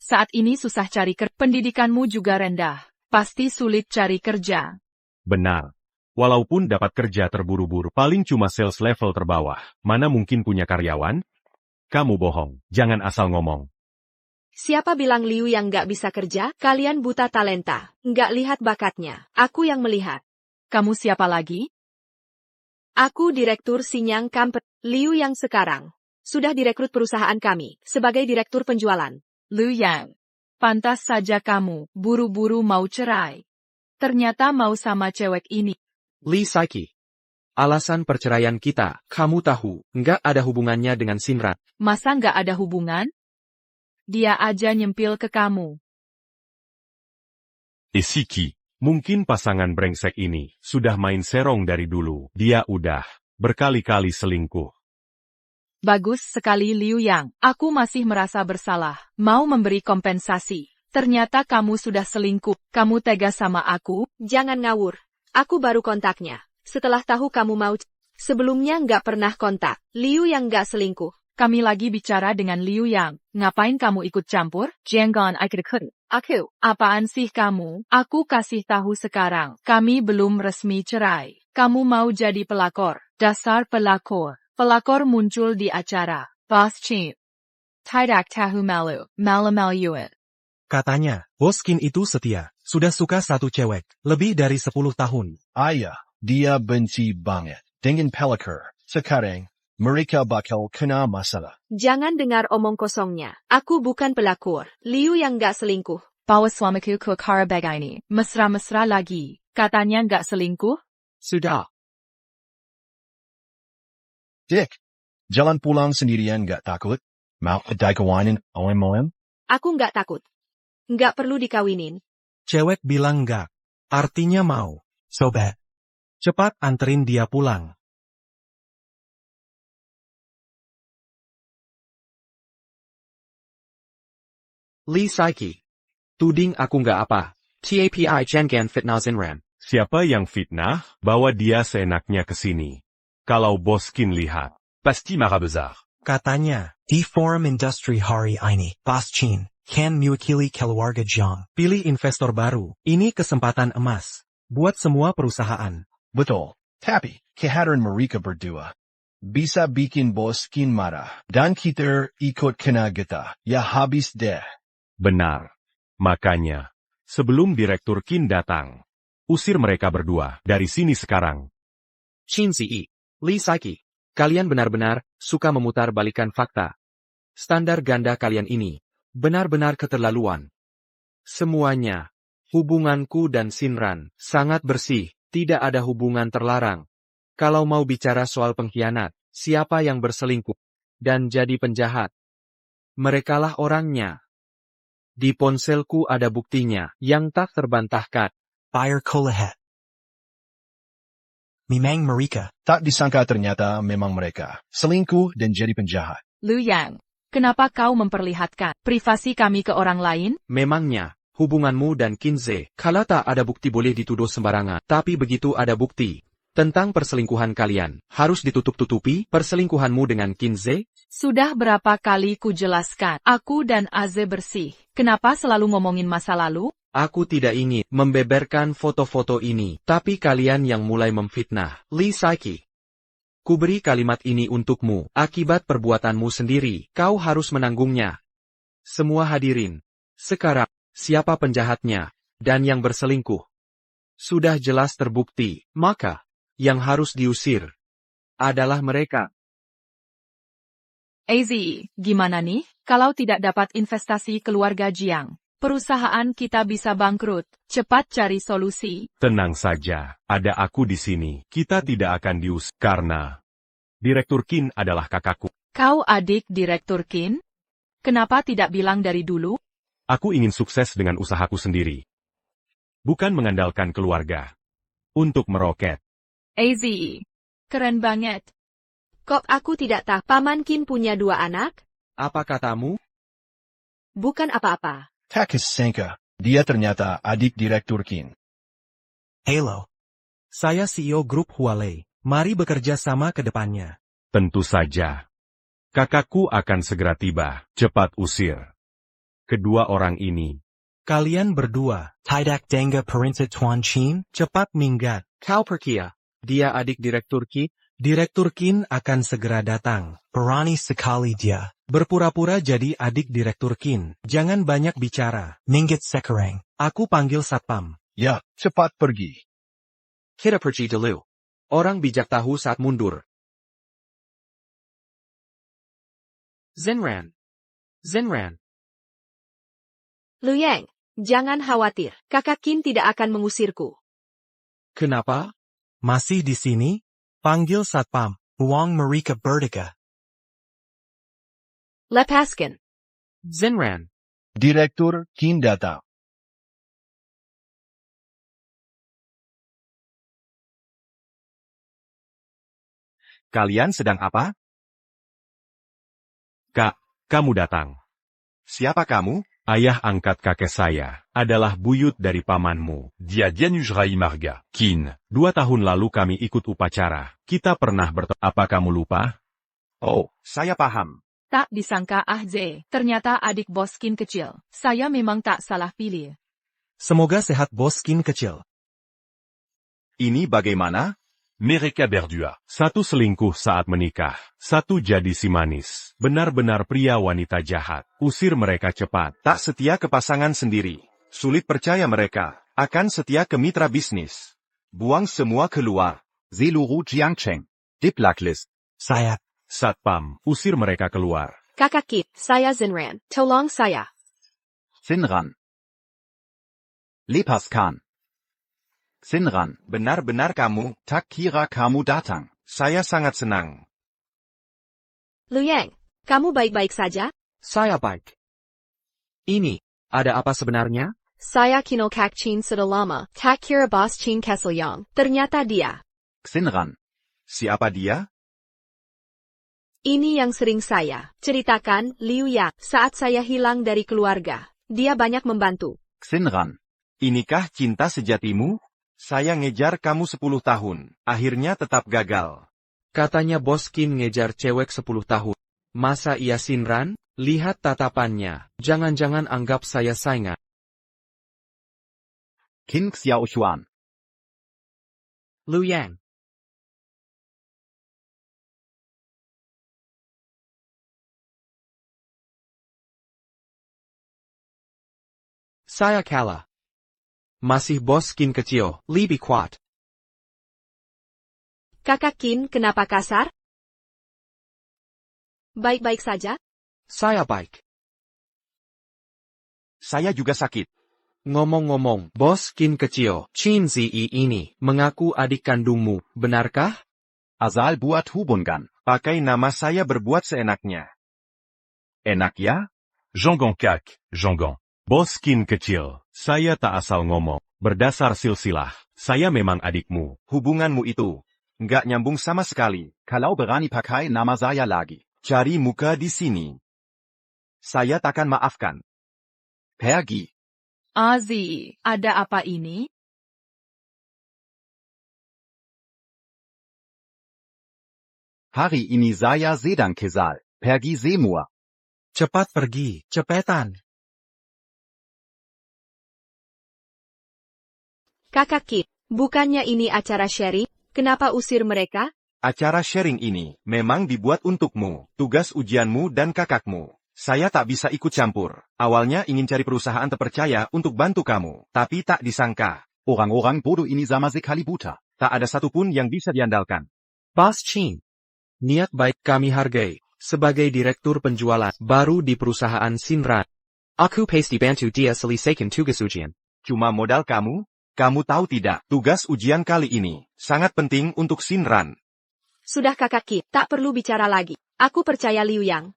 Saat ini susah cari kerja. Pendidikanmu juga rendah. Pasti sulit cari kerja. Benar. Walaupun dapat kerja terburu-buru, paling cuma sales level terbawah. Mana mungkin punya karyawan? Kamu bohong. Jangan asal ngomong. Siapa bilang Liu yang nggak bisa kerja? Kalian buta talenta. Nggak lihat bakatnya. Aku yang melihat. Kamu siapa lagi? Aku Direktur Sinyang Company. Liu yang sekarang sudah direkrut perusahaan kami sebagai Direktur Penjualan. Liu Yang. Pantas saja kamu buru-buru mau cerai. Ternyata mau sama cewek ini. Lee Saiki. Alasan perceraian kita, kamu tahu, nggak ada hubungannya dengan Shinran. Masa nggak ada hubungan? Dia aja nyempil ke kamu. Siki, mungkin pasangan brengsek ini sudah main serong dari dulu. Dia udah berkali-kali selingkuh. Bagus sekali Liu Yang. Aku masih merasa bersalah. Mau memberi kompensasi. Ternyata kamu sudah selingkuh. Kamu tega sama aku? Jangan ngawur. Aku baru kontaknya. Setelah tahu kamu mau... Sebelumnya nggak pernah kontak. Liu yang nggak selingkuh. Kami lagi bicara dengan Liu Yang. Ngapain kamu ikut campur? Jangan ikut-ikut. Aku. Apaan sih kamu? Aku kasih tahu sekarang. Kami belum resmi cerai. Kamu mau jadi pelakor. Dasar pelakor. Pelakor muncul di acara. Bos Chin. Tidak tahu malu. Malu-maluin. Katanya, Bos Kin itu setia. Sudah suka satu cewek. Lebih dari 10 tahun. Ayah, dia benci banget dengan pelakor. Sekarang, mereka bakal kena masalah. Jangan dengar omong kosongnya. Aku bukan pelakor. Liu yang nggak selingkuh. Bawa suamiku ke cara begini. Mesra-mesra lagi. Katanya nggak selingkuh? Sudah. Dick, jalan pulang sendirian nggak takut? Mau kedai kawinin OM-OM? Aku nggak takut. Nggak perlu dikawinin. Cewek bilang nggak. Artinya mau. So bad. Cepat anterin dia pulang. Lee Saiki. Tuding aku nggak apa. Tapi jangan fitnah Shinran. Siapa yang fitnah, bawa dia seenaknya ke sini. Kalau Bos Kin lihat. Pasti marah besar. Katanya, Di forum industri hari ini, Bos Chin, kan mewakili keluarga Jiang. pilih investor baru. Ini kesempatan emas. Buat semua perusahaan. Betul. Tapi, kehadiran mereka berdua bisa bikin Bos Kin marah. Dan kita ikut kena getah. Ya habis deh. Benar. Makanya, sebelum Direktur Kin datang, usir mereka berdua dari sini sekarang. Shin Zi. Lee Saiki. Kalian benar-benar suka memutar balikan fakta. Standar ganda kalian ini benar-benar keterlaluan. Semuanya, hubunganku dan Shinran sangat bersih, tidak ada hubungan terlarang. Kalau mau bicara soal pengkhianat, siapa yang berselingkuh dan jadi penjahat? Merekalah orangnya. Di ponselku ada buktinya yang tak terbantahkan. Buyer Kolahet. Memang mereka. Tak disangka ternyata memang mereka selingkuh dan jadi penjahat. Liu Yang. Kenapa kau memperlihatkan privasi kami ke orang lain? Memangnya, hubunganmu dan Kinze, kalau tak ada bukti boleh dituduh sembarangan. Tapi begitu ada bukti tentang perselingkuhan kalian, harus ditutup-tutupi perselingkuhanmu dengan Kinze? Sudah berapa kali ku jelaskan, aku dan Aze bersih. Kenapa selalu ngomongin masa lalu? Aku tidak ingin membeberkan foto-foto ini, tapi kalian yang mulai memfitnah. Lee Saiki. Kuberi kalimat ini untukmu, akibat perbuatanmu sendiri, kau harus menanggungnya. Semua hadirin. Sekarang, siapa penjahatnya, dan yang berselingkuh? Sudah jelas terbukti, maka, yang harus diusir adalah mereka. AZ, gimana nih, kalau tidak dapat investasi keluarga Jiang? Perusahaan kita bisa bangkrut. Cepat cari solusi. Tenang saja, ada aku di sini. Kita tidak akan diusir karena Direktur Kin adalah kakakku. Kau adik Direktur Kin? Kenapa tidak bilang dari dulu? Aku ingin sukses dengan usahaku sendiri. Bukan mengandalkan keluarga. Untuk meroket. AZ, keren banget. Kok aku tidak tahu Paman Kin punya 2 anak? Apa katamu? Bukan apa-apa. Tak kesangka, dia ternyata adik Direktur Kin. Halo. Saya CEO grup Hualei. Mari bekerja sama ke depannya. Tentu saja. Kakakku akan segera tiba. Cepat usir kedua orang ini. Kalian berdua, Tidak Danga Perinta Tuan Chin. cepat minggat. Kau Perkia, dia adik Direktur Ki. Direktur Qin akan segera datang. Berani sekali dia. Berpura-pura jadi adik Direktur Qin. Jangan banyak bicara. Minggat sekarang. Aku panggil Satpam. Ya, cepat pergi. Kita pergi dulu. Orang bijak tahu saat mundur. Zenran. Zenran. Liu Yang, jangan khawatir. Kakak Qin tidak akan mengusirku. Kenapa? Masih di sini? Panggil Satpam. Buang mereka berdua. Lepaskan. Zenran. Direktur Qin datang. Kalian sedang apa? Kak, kamu datang. Siapa kamu? Ayah angkat kakek saya adalah buyut dari pamanmu. Dia Dianujrai Marga. Qin, 2 tahun lalu kami ikut upacara. Kita pernah bertemu. Apa kamu lupa? Oh, saya paham. Tak disangka Ze, ternyata adik bos Qin kecil. Saya memang tak salah pilih. Semoga sehat bos Qin kecil. Ini bagaimana? Mereka berdua. Satu selingkuh saat menikah. Satu jadi si manis. Benar-benar pria wanita jahat. Usir mereka cepat. Tak setia ke pasangan sendiri. Sulit percaya mereka akan setia ke mitra bisnis. Buang semua keluar. Seluru Jiangcheng. Die Blacklist. Saya. Satpam, usir mereka keluar. Kakak Qin, saya Zenran. Tolong saya. Sinran. Lepaskan. Sinran. Benar-benar kamu. Tak kira kamu datang. Saya sangat senang. Liu Yang, kamu baik-baik saja? Saya baik. Ini, ada apa sebenarnya? Saya kenal Kak Qin sudah lama. Tak kira bos Qin Kesel Yang. Ternyata dia. Sinran. Siapa dia? Ini yang sering saya ceritakan, Liu Yang. Saat saya hilang dari keluarga, dia banyak membantu. Sinran. Inikah cinta sejatimu? Saya ngejar kamu 10 tahun. Akhirnya tetap gagal. Katanya bos Qin ngejar cewek 10 tahun. Masa ia Sinran? Lihat tatapannya. Jangan-jangan anggap saya saingan. Qin Xiaoxuan. Liu Yang. Saya kalah. Masih bos Qin kecil, lebih kuat. Kakak Qin kenapa kasar? Baik-baik saja? Saya baik. Saya juga sakit. Ngomong-ngomong, bos Qin kecil, Qin Ziyi ini, mengaku adik kandungmu, benarkah? Asal buat hubungan. Pakai nama saya berbuat seenaknya. Enak ya? Jangan Kak, jangan. Bos Qin kecil, saya tak asal ngomong. Berdasar silsilah, saya memang adikmu. Hubunganmu itu nggak nyambung sama sekali. Kalau berani pakai nama saya lagi. Cari muka di sini. Saya takkan maafkan. Pergi. Azi, ada apa ini? Hari ini saya sedang kesal. Pergi semua. Cepat pergi, cepetan. Kakak Qin, bukannya ini acara sharing? Kenapa usir mereka? Acara sharing ini memang dibuat untukmu, tugas ujianmu dan kakakmu. Saya tak bisa ikut campur. Awalnya ingin cari perusahaan terpercaya untuk bantu kamu, tapi tak disangka. Orang-orang bodoh ini sama sekali buta. Tak ada satupun yang bisa diandalkan. Bos Qin. Niat baik kami hargai. Sebagai direktur penjualan baru di perusahaan Sinran. Aku pasti bantu dia selesaikan tugas ujian. Cuma modal kamu? Kamu tahu tidak, tugas ujian kali ini sangat penting untuk Sinran. Sudah Kakak Qin, tak perlu bicara lagi. Aku percaya Liu Yang.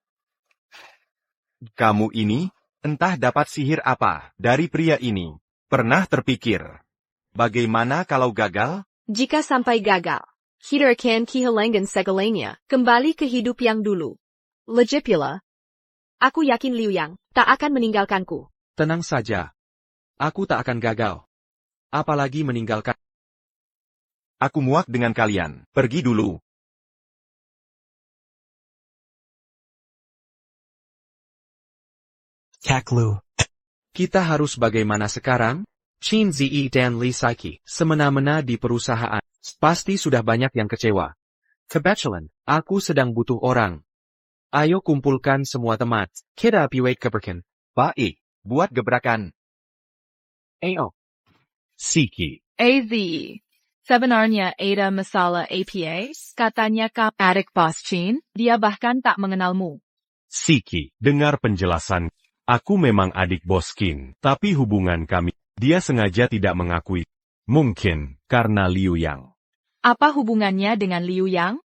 Kamu ini, entah dapat sihir apa dari pria ini. Pernah terpikir, bagaimana kalau gagal? Jika sampai gagal, kita akan kehilangan segalanya, kembali ke hidup yang dulu. Lagi pula, aku yakin Liu Yang tak akan meninggalkanku. Tenang saja. Aku tak akan gagal. Apalagi meninggalkan. Aku muak dengan kalian. Pergi dulu. Kak Lu. Kita harus bagaimana sekarang? Qin Ziyi dan Li Saiki, semena-mena di perusahaan. Pasti sudah banyak yang kecewa. Kebetulan, aku sedang butuh orang. Ayo kumpulkan semua teman. Kita buat gebrakan. Baik, buat gebrakan. Ayo. Siki. AZ. Sebenarnya ada masalah APA, katanya kau adik Bos Chin, dia bahkan tak mengenalmu. Siki, dengar penjelasan. Aku memang adik Bos Qin, tapi hubungan kami, dia sengaja tidak mengakui. Mungkin, karena Liu Yang. Apa hubungannya dengan Liu Yang?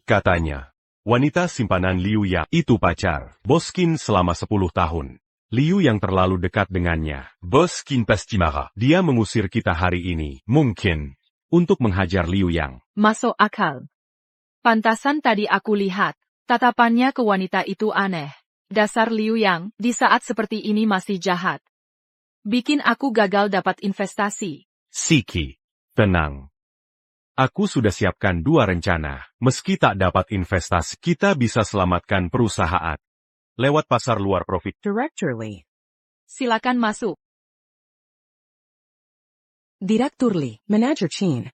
Katanya, wanita simpanan Liu Yang itu pacar Bos Qin selama 10 tahun. Liu Yang terlalu dekat dengannya. Bos Qin pasti marah. Dia mengusir kita hari ini, mungkin, untuk menghajar Liu Yang. Masuk akal. Pantasan tadi aku lihat, tatapannya ke wanita itu aneh. Dasar Liu Yang, di saat seperti ini masih jahat. Bikin aku gagal dapat investasi. Siki, tenang. Aku sudah siapkan 2 rencana. Meski tak dapat investasi, kita bisa selamatkan perusahaan. Lewat pasar luar profit. Director Lee. Silakan masuk. Direktur Lee, Manager Chin.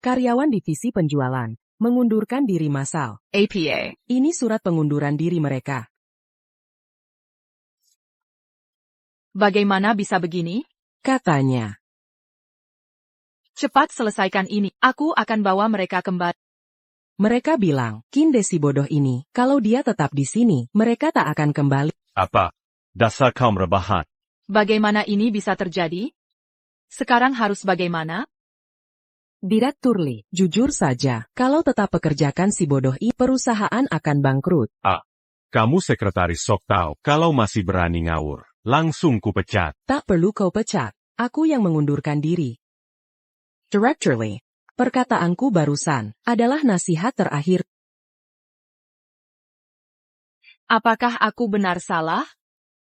Karyawan divisi penjualan, mengundurkan diri massal. APA. Ini surat pengunduran diri mereka. Bagaimana bisa begini? Katanya. Cepat selesaikan ini, aku akan bawa mereka kembali. Mereka bilang, Qin Desi bodoh ini, kalau dia tetap di sini, mereka tak akan kembali. Apa? Dasar kaum rebahan. Bagaimana ini bisa terjadi? Sekarang harus bagaimana? Direktur Lee, jujur saja, kalau tetap pekerjakan si bodoh ini, perusahaan akan bangkrut. Kamu sekretaris Sok Tao, kalau masih berani ngawur, langsung kupecat. Tak perlu kau pecat, aku yang mengundurkan diri. Director Lee, perkataanku barusan adalah nasihat terakhir. Apakah aku benar salah?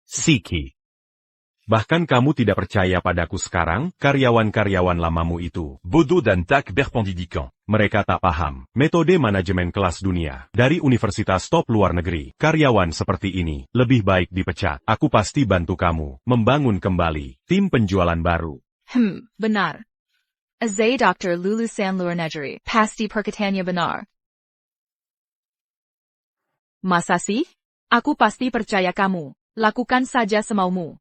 Siki. Bahkan kamu tidak percaya padaku sekarang, karyawan-karyawan lamamu itu. Bodoh dan tak berpendidikan. Mereka tak paham. Metode manajemen kelas dunia. Dari universitas top luar negeri. Karyawan seperti ini, lebih baik dipecat. Aku pasti bantu kamu, membangun kembali, tim penjualan baru. Benar. Azay Dr. Lulusan luar negeri, pasti perkataannya benar. Masa sih? Aku pasti percaya kamu. Lakukan saja semaumu.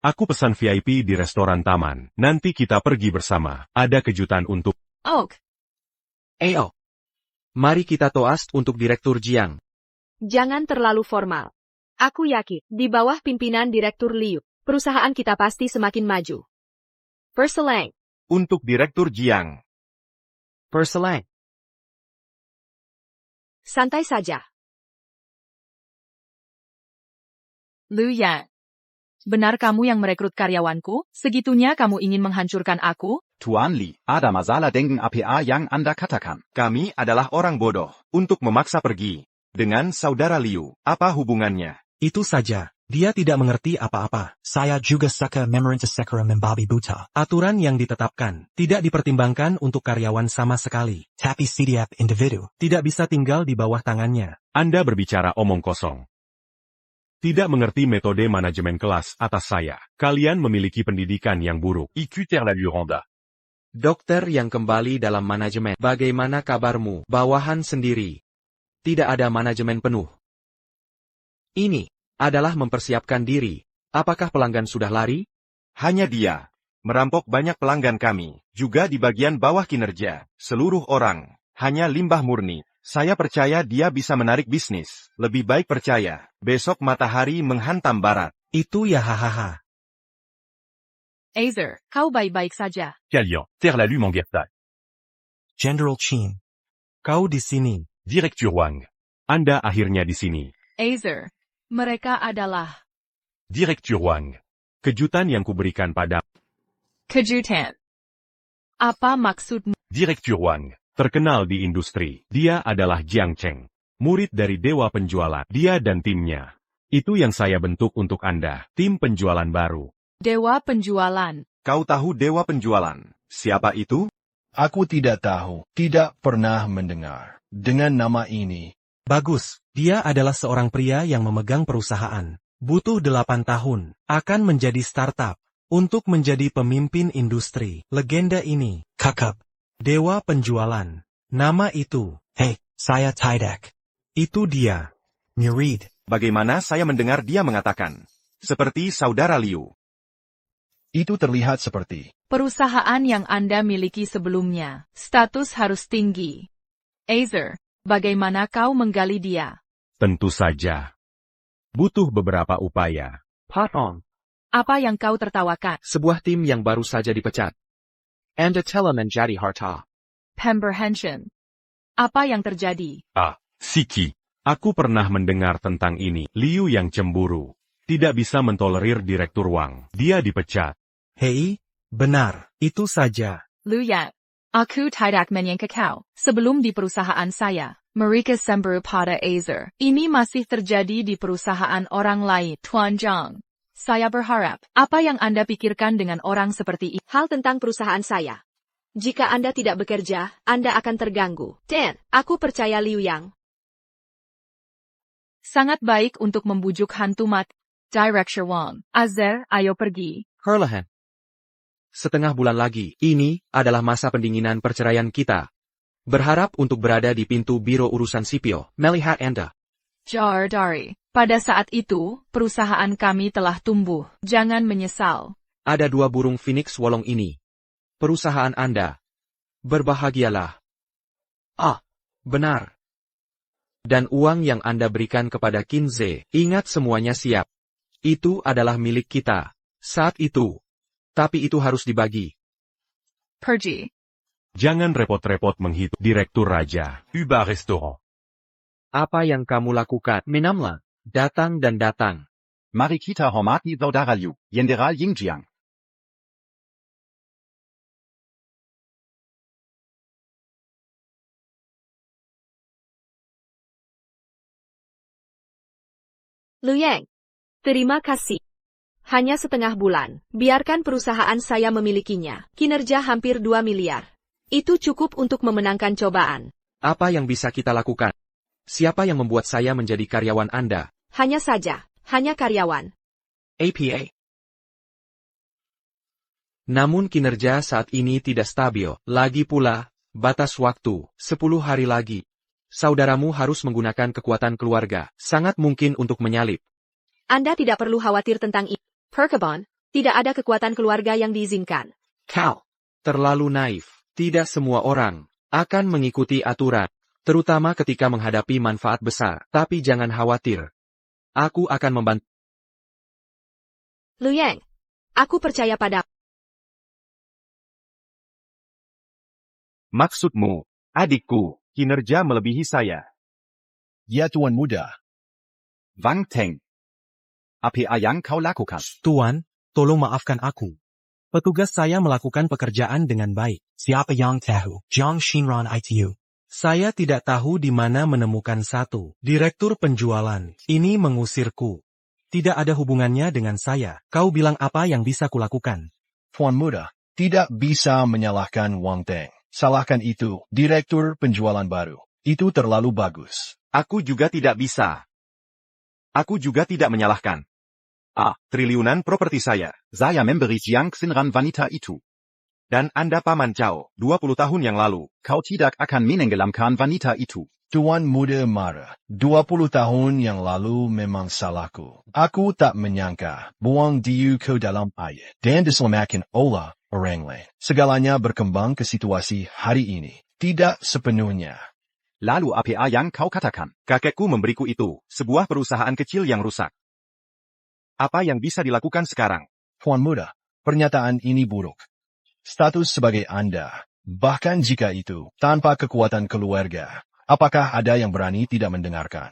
Aku pesan VIP di restoran taman. Nanti kita pergi bersama. Ada kejutan untuk... Ok. Ayo. Mari kita toast untuk Direktur Jiang. Jangan terlalu formal. Aku yakin, di bawah pimpinan Direktur Liu, perusahaan kita pasti semakin maju. Perselang. Untuk Direktur Jiang. Perselang. Santai saja. Liu Yang. Benar kamu yang merekrut karyawanku? Segitunya kamu ingin menghancurkan aku? Tuan Li, ada masalah dengan APA yang Anda katakan. Kami adalah orang bodoh, untuk memaksa pergi. Dengan saudara Liu, apa hubungannya? Itu saja. Dia tidak mengerti apa-apa. Saya juga suka memerintah sekera membabi buta. Aturan yang ditetapkan tidak dipertimbangkan untuk karyawan sama sekali. Tapi setiap individu Tidak bisa tinggal di bawah tangannya. Anda berbicara omong kosong. Tidak mengerti metode manajemen kelas atas saya. Kalian memiliki pendidikan yang buruk. IQ terlalu rendah. Dokter yang kembali dalam manajemen. Bagaimana kabarmu? Bawahan sendiri. Tidak ada manajemen penuh. Ini adalah mempersiapkan diri. Apakah pelanggan sudah lari? Hanya dia. Merampok banyak pelanggan kami. Juga di bagian bawah kinerja. Seluruh orang. Hanya limbah murni. Saya percaya dia bisa menarik bisnis. Lebih baik percaya. Besok matahari menghantam barat. Itu ya hahaha. Azer, kau baik-baik saja. Kalian terlalu mengerti. General Chin. Kau di sini. Direktur Wang. Anda akhirnya di sini. Azer, mereka adalah Direktur Wang. Kejutan yang kuberikan pada kejutan. Apa maksudmu? Direktur Wang. terkenal di industri. Dia adalah Jiang Cheng. Murid dari Dewa Penjualan. Dia dan timnya. Itu yang saya bentuk untuk Anda. Tim penjualan baru. Dewa Penjualan. Kau tahu Dewa Penjualan? Siapa itu? Aku tidak tahu, tidak pernah mendengar. Dengan nama ini, Bagus, dia adalah seorang pria yang memegang perusahaan. Butuh 8 tahun, akan menjadi startup, untuk menjadi pemimpin industri. Legenda ini, Kakak. dewa penjualan. Nama itu, Hey, saya Tidak. itu dia. Murid. Bagaimana saya mendengar dia mengatakan, seperti saudara Liu. Itu terlihat seperti Perusahaan yang Anda miliki sebelumnya, status harus tinggi. Acer, bagaimana kau menggali dia? Tentu saja. Butuh beberapa upaya. Patong, Apa yang kau tertawakan? sebuah tim yang baru saja dipecat. Anda telah menjadi harta. Pemberhension. Apa yang terjadi? Siki. Aku pernah mendengar tentang ini. Liu yang cemburu. Tidak bisa mentolerir Direktur Wang. Dia dipecat. Hei, benar, itu saja. Liu Yang. Aku tidak menyangka kau. Sebelum di perusahaan saya, mereka semburu pada Acer. Ini masih terjadi di perusahaan orang lain. Tuan Zhang. Saya berharap, apa yang Anda pikirkan dengan orang seperti itu? Hal tentang perusahaan saya. Jika Anda tidak bekerja, Anda akan terganggu. Dan, aku percaya Liu Yang. Sangat baik untuk membujuk hantu mati. Director Wang. Azer, ayo pergi. Herlahan. Setengah bulan lagi, ini adalah masa pendinginan perceraian kita. Berharap untuk berada di pintu biro urusan sipil, melihat Anda. Jar Dari. Pada saat itu, perusahaan kami telah tumbuh. Jangan menyesal. Ada 2 burung Phoenix Wolong ini. Perusahaan Anda. Berbahagialah. Benar. Dan uang yang Anda berikan kepada Kinze, ingat semuanya siap. Itu adalah milik kita. Saat itu. Tapi itu harus dibagi. Pergi. Jangan repot-repot menghitung Direktur Raja. Uba Restaurant. Apa yang kamu lakukan? Minamlah. Datang dan datang. Mari kita hormati saudara Liu, Jenderal Yingjiang. Liu Yang. Terima kasih. Hanya setengah bulan. Biarkan perusahaan saya memilikinya. Kinerja hampir 2 miliar. Itu cukup untuk memenangkan cobaan. Apa yang bisa kita lakukan? Siapa yang membuat saya menjadi karyawan Anda? Hanya saja. Hanya karyawan. APA. Namun kinerja saat ini tidak stabil. Lagi pula, batas waktu, 10 hari lagi. Saudaramu harus menggunakan kekuatan keluarga. Sangat mungkin untuk menyalip. Anda tidak perlu khawatir tentang itu. Perkebon, tidak ada kekuatan keluarga yang diizinkan. Cal. Terlalu naif. Tidak semua orang akan mengikuti aturan. Terutama ketika menghadapi manfaat besar. Tapi jangan khawatir. Aku akan membantu. Liu Yang. Aku percaya padamu. Maksudmu, adikku, kinerja melebihi saya. Ya Tuan Muda. Wang Teng. Apa yang kau lakukan? Tuan, tolong maafkan aku. Petugas saya melakukan pekerjaan dengan baik. Siapa yang tahu? Jiang Shinran ITU. Saya tidak tahu di mana menemukan satu. Direktur penjualan, ini mengusirku. Tidak ada hubungannya dengan saya. Kau bilang apa yang bisa kulakukan? Tuan Muda, tidak bisa menyalahkan Wang Teng. Salahkan itu, Direktur penjualan baru. Itu terlalu bagus. Aku juga tidak bisa. Aku juga tidak menyalahkan. Triliunan properti saya. Saya memberi Jiang Xinran wanita itu. Dan Anda Paman Cao, 20 tahun yang lalu. Kau tidak akan menenggelamkan wanita itu. Tuan Muda marah. 20 tahun yang lalu memang salahku. Aku tak menyangka buang diu ke dalam air dan diselamatkan oleh orang lain. Segalanya berkembang ke situasi hari ini. Tidak sepenuhnya. Lalu apa yang kau katakan? Kakekku memberiku itu, sebuah perusahaan kecil yang rusak. Apa yang bisa dilakukan sekarang? Tuan Muda, pernyataan ini buruk. Status sebagai Anda, bahkan jika itu, tanpa kekuatan keluarga, apakah ada yang berani tidak mendengarkan?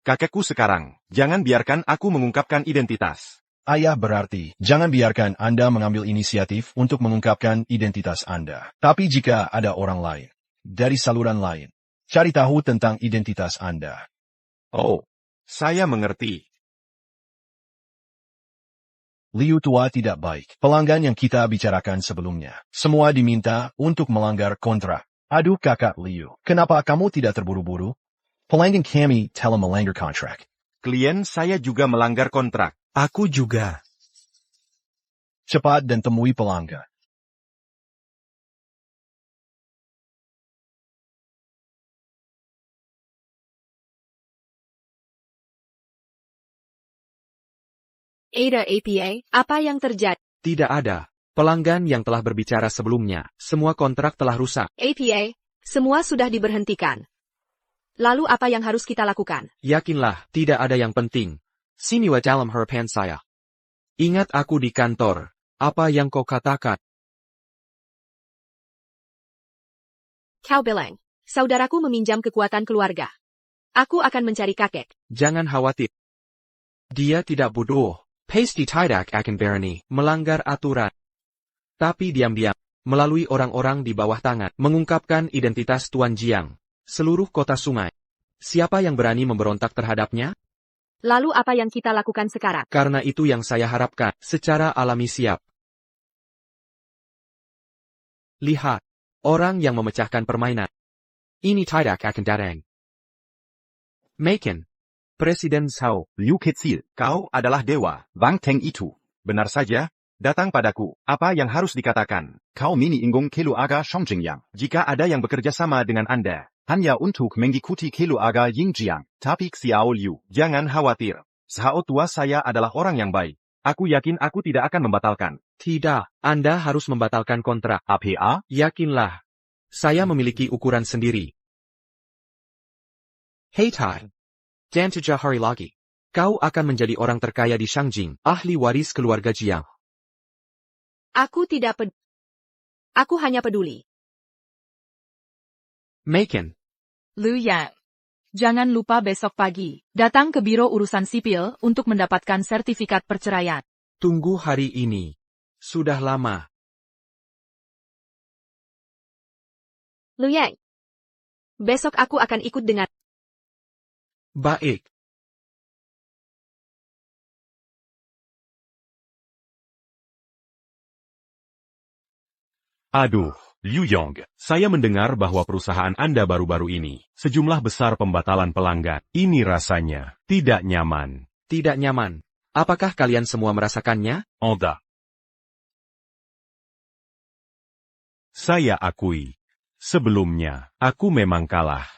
Kakekku sekarang, jangan biarkan aku mengungkapkan identitas. Ayah berarti, jangan biarkan Anda mengambil inisiatif untuk mengungkapkan identitas Anda. Tapi jika ada orang lain, dari saluran lain, cari tahu tentang identitas Anda. Oh, saya mengerti. Liu tua tidak baik. Pelanggan yang kita bicarakan sebelumnya, semua diminta untuk melanggar kontrak. Aduh kakak Liu, kenapa kamu tidak terburu-buru? Pelanggan kami telah melanggar kontrak. Klien saya juga melanggar kontrak. Aku juga. Cepat dan temui pelanggan. Ada APA, apa yang terjadi? Tidak ada. Pelanggan yang telah berbicara sebelumnya, semua kontrak telah rusak. APA, semua sudah diberhentikan. Lalu apa yang harus kita lakukan? Yakinlah, tidak ada yang penting. Siniwa dalam harapan saya. Ingat aku di kantor. Apa yang kau katakan? Kau bilang, saudaraku meminjam kekuatan keluarga. Aku akan mencari kakek. Jangan khawatir. Dia tidak bodoh. Pasti tidak akan berani melanggar aturan. Tapi diam-diam, melalui orang-orang di bawah tangan, mengungkapkan identitas Tuan Jiang. Seluruh kota sungai. Siapa yang berani memberontak terhadapnya? Lalu apa yang kita lakukan sekarang? Karena itu yang saya harapkan, secara alami siap. Lihat, orang yang memecahkan permainan. Ini tidak akan datang. Macon. Presiden Zhao. Liu Keqing, kau adalah dewa. Wang Teng itu. Benar saja. Datang padaku. Apa yang harus dikatakan? Kau mini inggung keluarga Songjiang. Jika ada yang bekerja sama dengan Anda, Hanya untuk mengikuti keluarga Yingjiang. tapi Xiao Liu, jangan khawatir. Zhao tua saya adalah orang yang baik. Aku yakin aku tidak akan membatalkan. Tidak, Anda harus membatalkan kontrak. APA? Yakinlah. Saya memiliki ukuran sendiri. Hei Tai. Dan 7 hari lagi. Kau akan menjadi orang terkaya di Shangjing, ahli waris keluarga Jiang. Aku tidak peduli. Aku hanya peduli. Macon. Liu Yang. Jangan lupa besok pagi, datang ke Biro Urusan Sipil untuk mendapatkan sertifikat perceraian. Tunggu hari ini. Sudah lama. Liu Yang. Besok aku akan ikut dengan... Baik. Aduh, Liu Yong, saya mendengar bahwa perusahaan Anda baru-baru ini, sejumlah besar pembatalan pelanggan. Ini rasanya tidak nyaman. Tidak nyaman. Apakah kalian semua merasakannya? Anda. Saya akui. Sebelumnya, aku memang kalah.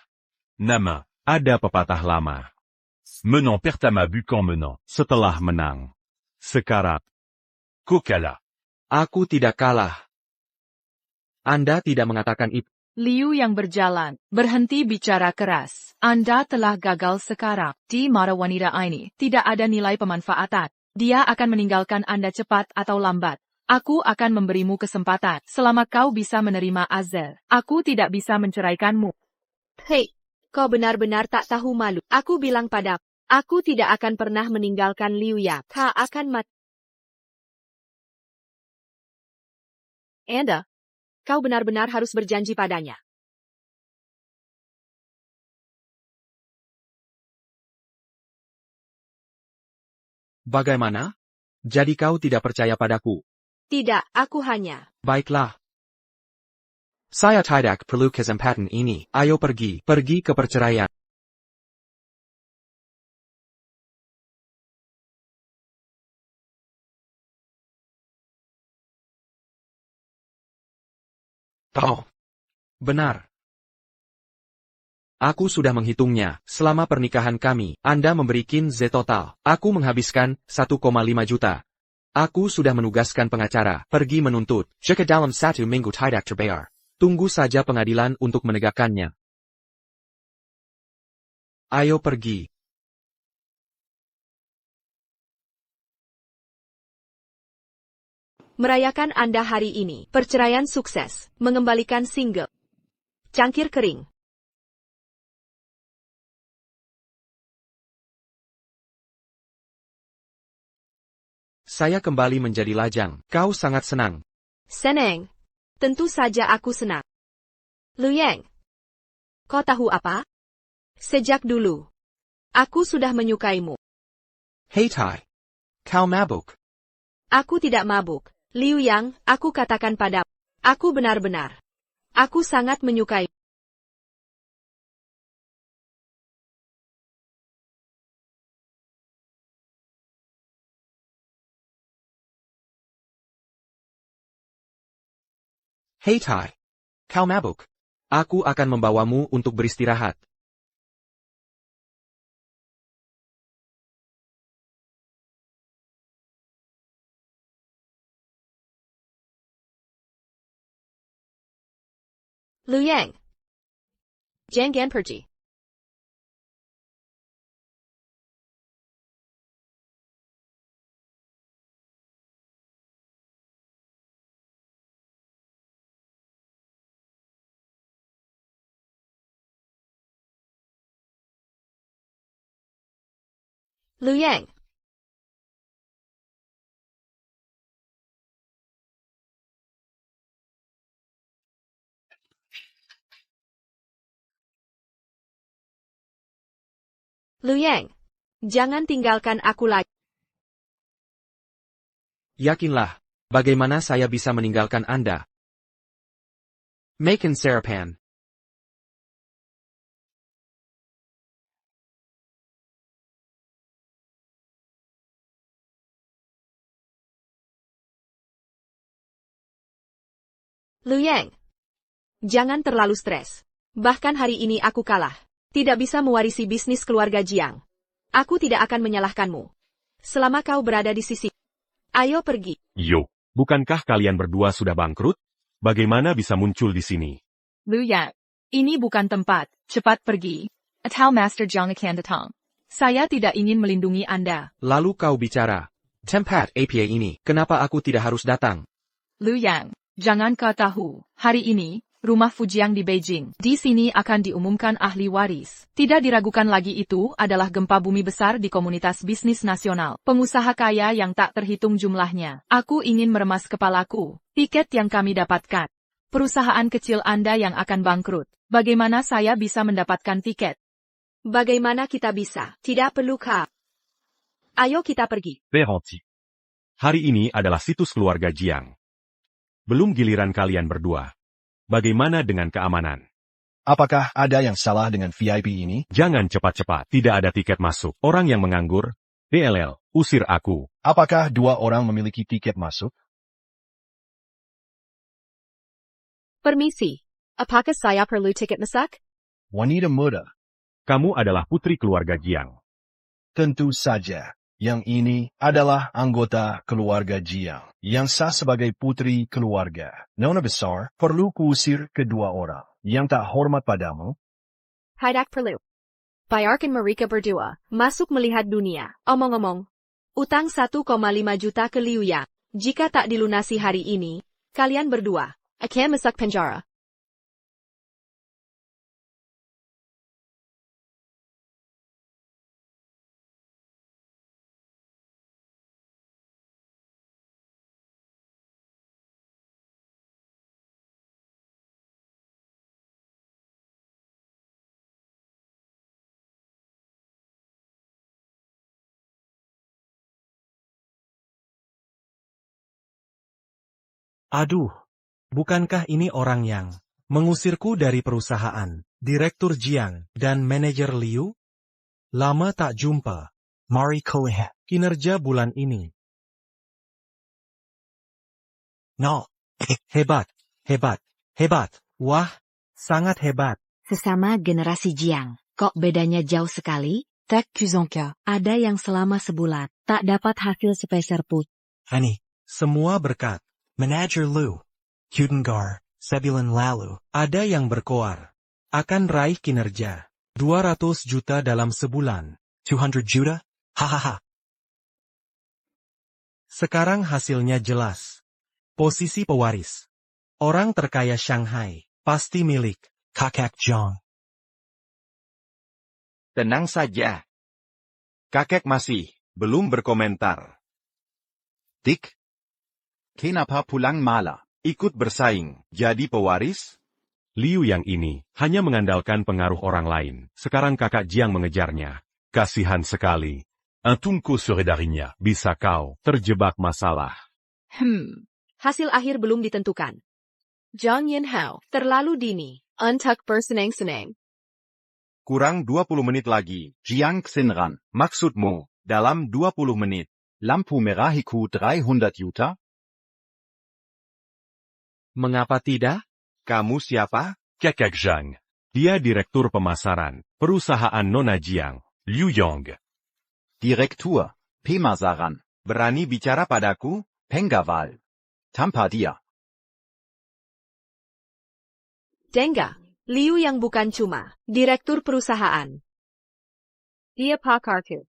Nama. Ada pepatah lama. Menant perd à ma bu qu'en menant. Setelah menang. Sekarang. Kokala. Aku tidak kalah. Anda tidak mengatakan itu. Liu yang berjalan, berhenti bicara keras. Anda telah gagal sekarang. Di mata wanita ini, tidak ada nilai pemanfaatan. Dia akan meninggalkan Anda cepat atau lambat. Aku akan memberimu kesempatan, selama kau bisa menerima Azel. Aku tidak bisa menceraikanmu. Hei, kau benar-benar tak tahu malu. Aku bilang padamu, aku tidak akan pernah meninggalkan Liu Yang. Tak akan mati. Anda, kau benar-benar harus berjanji padanya. Bagaimana? Jadi kau tidak percaya padaku? Tidak, aku hanya... Baiklah. Saya tidak perlu kesempatan ini. Ayo pergi. Pergi ke perceraian. Oh. Benar. Aku sudah menghitungnya. Selama pernikahan kami, Anda memberikan Z total. Aku menghabiskan 1,5 juta. Aku sudah menugaskan pengacara, pergi menuntut. Jika dalam 1 minggu tidak terbayar. Tunggu saja pengadilan untuk menegakkannya. Ayo pergi. Merayakan Anda hari ini. Perceraian sukses. Mengembalikan single. Cangkir kering. Saya kembali menjadi lajang. Kau sangat senang. Senang. Tentu saja aku senang. Liu Yang. Kau tahu apa? Sejak dulu. Aku sudah menyukaimu. Hei Tai. Kau mabuk. Aku tidak mabuk. Liu Yang, aku katakan padamu. Aku benar-benar. Aku sangat menyukai. Hei Tai. Kau mabuk. Aku akan membawamu untuk beristirahat. Liu Yang. Jangan pergi. Liu Yang. Liu Yang. Jangan tinggalkan aku lagi. Yakinlah, bagaimana saya bisa meninggalkan Anda? Maken Sarapan. Liu Yang. Jangan terlalu stres. Bahkan hari ini aku kalah. Tidak bisa mewarisi bisnis keluarga Jiang. Aku tidak akan menyalahkanmu. Selama kau berada di sisi. Ayo pergi. Yo, bukankah kalian berdua sudah bangkrut? Bagaimana bisa muncul di sini? Liu Yang. Ini bukan tempat. Cepat pergi. Atau Master Jiang akan datang. Saya tidak ingin melindungi Anda. Lalu kau bicara. Tempat APA ini, kenapa aku tidak harus datang? Liu Yang. Jangan kau tahu. Hari ini, rumah Fujiang di Beijing. Di sini akan diumumkan ahli waris. Tidak diragukan lagi itu adalah gempa bumi besar di komunitas bisnis nasional. Pengusaha kaya yang tak terhitung jumlahnya. Aku ingin meremas kepalaku. Tiket yang kami dapatkan. Perusahaan kecil Anda yang akan bangkrut. Bagaimana saya bisa mendapatkan tiket? Bagaimana kita bisa? Tidak perlu kau. Ayo kita pergi. Ferranti. Hari ini adalah situs keluarga Jiang. Belum giliran kalian berdua. Bagaimana dengan keamanan? Apakah ada yang salah dengan VIP ini? Jangan cepat-cepat, tidak ada tiket masuk. Orang yang menganggur, DLL, usir aku. Apakah dua orang memiliki tiket masuk? Permisi. Apakah saya perlu tiket masuk? Wanita muda. Kamu adalah putri keluarga Jiang. Tentu saja. Yang ini adalah anggota keluarga Jiang, yang sah sebagai putri keluarga. Nona besar, perlu kuusir kedua orang yang tak hormat padamu? Tidak perlu. Bayarkan mereka berdua, masuk melihat dunia. Omong-omong, utang 1,5 juta ke Liu Yang. Jika tak dilunasi hari ini, kalian berdua akan masuk penjara. Aduh, bukankah ini orang yang mengusirku dari perusahaan, Direktur Jiang, dan Manajer Liu? Lama tak jumpa. Mari ko lihat kinerja bulan ini. No. Hebat, hebat, hebat. Wah, sangat hebat. Sesama generasi Jiang, kok bedanya jauh sekali? Tak Kuzonka. Ada yang selama sebulan, tak dapat hasil sepeser pun. Hani. Semua berkat. Manager Liu. Kudengar. Sebulan lalu. Ada yang berkoar. Akan raih kinerja. 200 juta dalam sebulan. 200 juta? Hahaha. Sekarang hasilnya jelas. Posisi pewaris. Orang terkaya Shanghai. Pasti milik Kakak Jiang. Tenang saja. Kakek masih belum berkomentar. Dick. Kenapa pulang malah? Ikut bersaing, jadi pewaris? Liu yang ini hanya mengandalkan pengaruh orang lain. Sekarang kakak Jiang mengejarnya. Kasihan sekali. Un tunco serait d'Arigna. Bisa kau terjebak masalah. Hasil akhir belum ditentukan. Zhang Yinhao, terlalu dini. Untuk bersenang-senang. Kurang 20 menit lagi. Jiang Xinran. Maksudmu, dalam 20 menit. Lampu merahiku 300 juta? Mengapa tidak? Kamu siapa? Kakak Zhang. Dia direktur pemasaran, perusahaan Nona Jiang, Liu Yong. Direktur, Pemasaran, Berani bicara padaku? Pengawal. Tanpa dia. Jengga, Liu yang bukan cuma direktur perusahaan. Dia pakarku.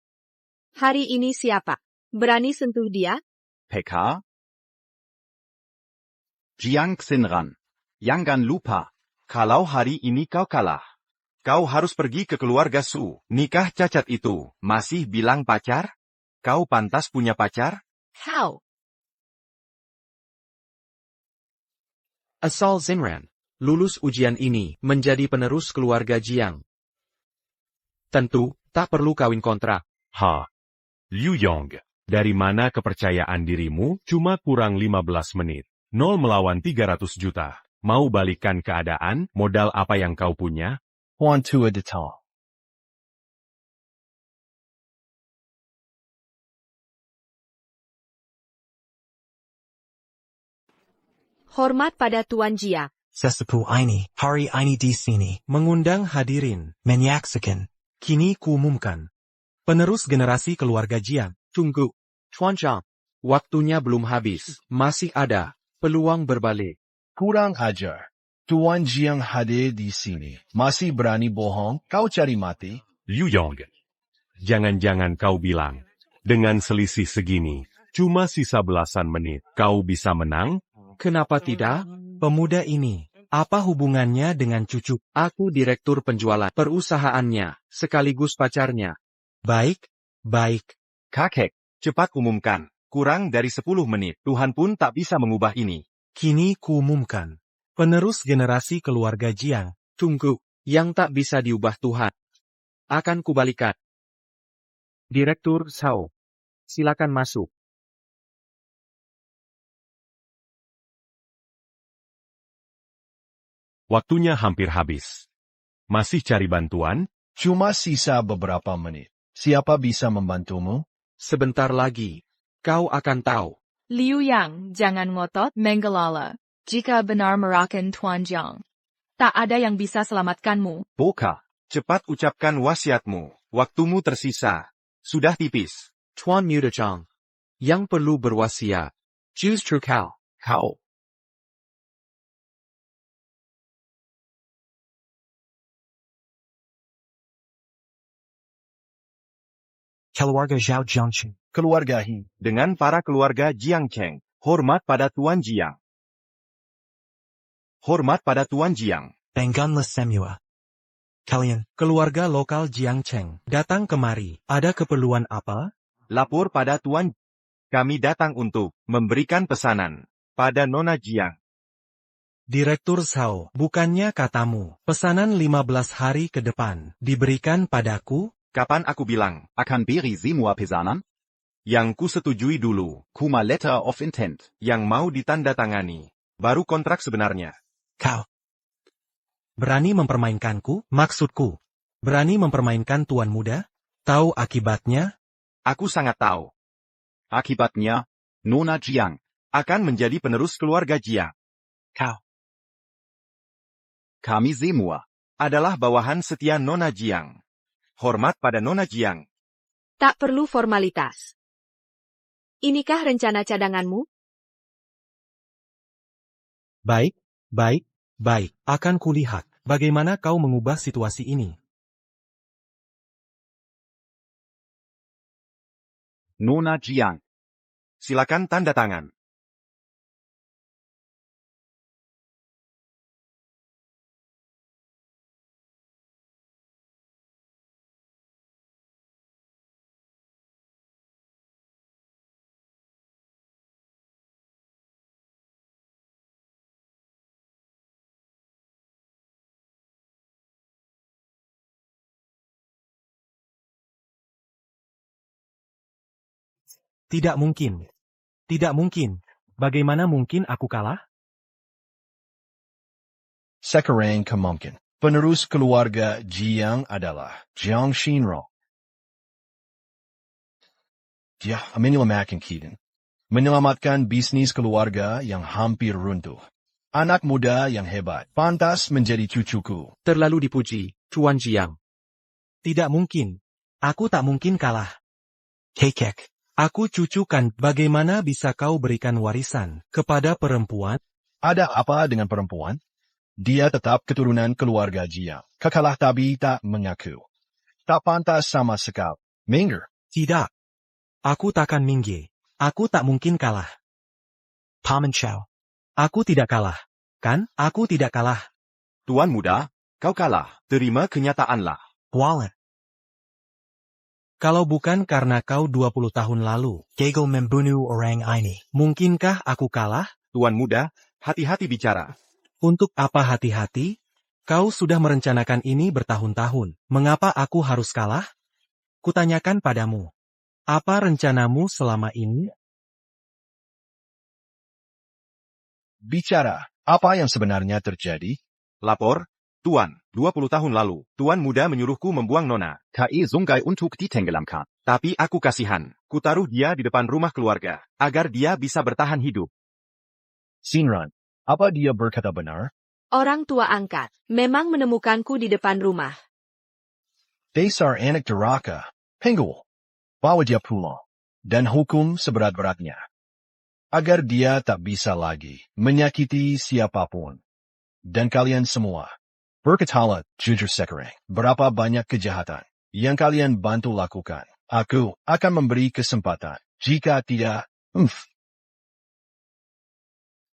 Hari ini siapa? Berani sentuh dia? PK. Jiang Xinran. Jangan lupa. Kalau hari ini kau kalah, kau harus pergi ke keluarga Su. Nikah cacat itu, masih bilang pacar? Kau pantas punya pacar? Kau. Asal Xinran, lulus ujian ini, menjadi penerus keluarga Jiang. Tentu, tak perlu kawin kontrak. Liu Yong, dari mana kepercayaan dirimu? Cuma kurang 15 menit. 0 melawan 300 juta. Mau balikan keadaan, modal apa yang kau punya? Huan Tua Detal. Hormat pada Tuan Jiang. Sesepuh ini, hari ini di sini, Mengundang hadirin, menyaksikan. kini kuumumkan. Penerus generasi keluarga Jiang. Tunggu, Tuan Zhang. Waktunya belum habis, masih ada peluang berbalik. Kurang ajar. Tuan Jiang hadir di sini. Masih berani bohong? Kau cari mati? Liu Yong. Jangan-jangan kau bilang, dengan selisih segini, cuma sisa belasan menit, kau bisa menang? Kenapa tidak? Pemuda ini, apa hubungannya dengan cucu? Aku direktur penjualan perusahaannya, sekaligus pacarnya. Baik, baik. Kakek, cepat umumkan. Kurang dari 10 menit, Tuhan pun tak bisa mengubah ini. Kini kuumumkan. Penerus generasi keluarga Jiang. Tunggu, yang tak bisa diubah Tuhan. Akan kubalikan. Direktur Zhao. Silakan masuk. Waktunya hampir habis. Masih cari bantuan? Cuma sisa beberapa menit. Siapa bisa membantumu? Sebentar lagi, kau akan tahu. Liu Yang, jangan ngotot, menggelala. Jika benar merakan Tuan Jiang, tak ada yang bisa selamatkanmu. Boka, cepat ucapkan wasiatmu. Waktumu tersisa. Sudah tipis. Tuan Muda Zhang. Yang perlu berwasiat. Justru kau. Keluarga Zhao Jiangqing. Keluarga He. Dengan para keluarga Jiang Cheng. Hormat pada Tuan Jiang. Hormat pada Tuan Jiang. Bangganlah semua. Kalian, Keluarga lokal Jiang Cheng. Datang kemari. Ada keperluan apa? Lapor pada Tuan. Kami datang untuk memberikan pesanan pada Nona Jiang. Direktur Zhao, bukannya katamu, pesanan 15 hari ke depan, diberikan padaku? Kapan aku bilang, Akan beri semua pesanan? yang ku setujui dulu, Kuma letter of intent. yang mau ditandatangani, baru kontrak sebenarnya. kau. Berani mempermainkanku? Maksudku, berani mempermainkan tuan muda? Tahu akibatnya? Aku sangat tahu. Akibatnya, Nona Jiang. Akan menjadi penerus keluarga Jiang. Kau. Kami semua. Adalah bawahan setia Nona Jiang. Hormat pada Nona Jiang. Tak perlu formalitas. Inikah rencana cadanganmu? Baik, baik, baik. Akan kulihat, bagaimana kau mengubah situasi ini. Nona Jiang. Silakan tanda tangan. Tidak mungkin. Tidak mungkin. Bagaimana mungkin aku kalah? Sekarang kemungkin. Penerus keluarga Jiang adalah Jiang Xinrong. Dia menyelamatkan bisnis keluarga yang hampir runtuh. Anak muda yang hebat, pantas menjadi cucuku. Terlalu dipuji, Tuan Jiang. Tidak mungkin. Aku tak mungkin kalah. Kekek. Aku cucu kan, bagaimana bisa kau berikan warisan kepada perempuan? Ada apa dengan perempuan? Dia tetap keturunan keluarga Jiang. Kekalah tapi tak mengaku. Tak pantas sama sekali. Minggir. Tidak. Aku takkan minggir. Aku tak mungkin kalah. Paman Chow. Aku tidak kalah. Kan, aku tidak kalah. Tuan muda, kau kalah. Terima kenyataanlah. Wallet. Kalau bukan karena kau 20 tahun lalu, Gagal membunuh orang ini. mungkinkah aku kalah? Tuan muda, hati-hati bicara. Untuk apa hati-hati? Kau sudah merencanakan ini bertahun-tahun. Mengapa aku harus kalah? Kutanyakan padamu. Apa rencanamu selama ini? Bicara, apa yang sebenarnya terjadi? Lapor, Tuan, 20 tahun lalu, Tuan muda menyuruhku membuang Nona. Kae Sungai untuk ditenggelamkan. Tapi aku kasihan. Kutaruh dia di depan rumah keluarga, agar dia bisa bertahan hidup. Sinran, apa dia berkata benar? Orang tua angkat memang menemukanku di depan rumah. Dasar anak duraka. Penggul. Bawa dia pulang. Dan hukum seberat-beratnya. Agar dia tak bisa lagi menyakiti siapapun. Dan kalian semua. Berkatalah, jujur sekarang. Berapa banyak kejahatan yang kalian bantu lakukan. Aku akan memberi kesempatan. Jika tidak,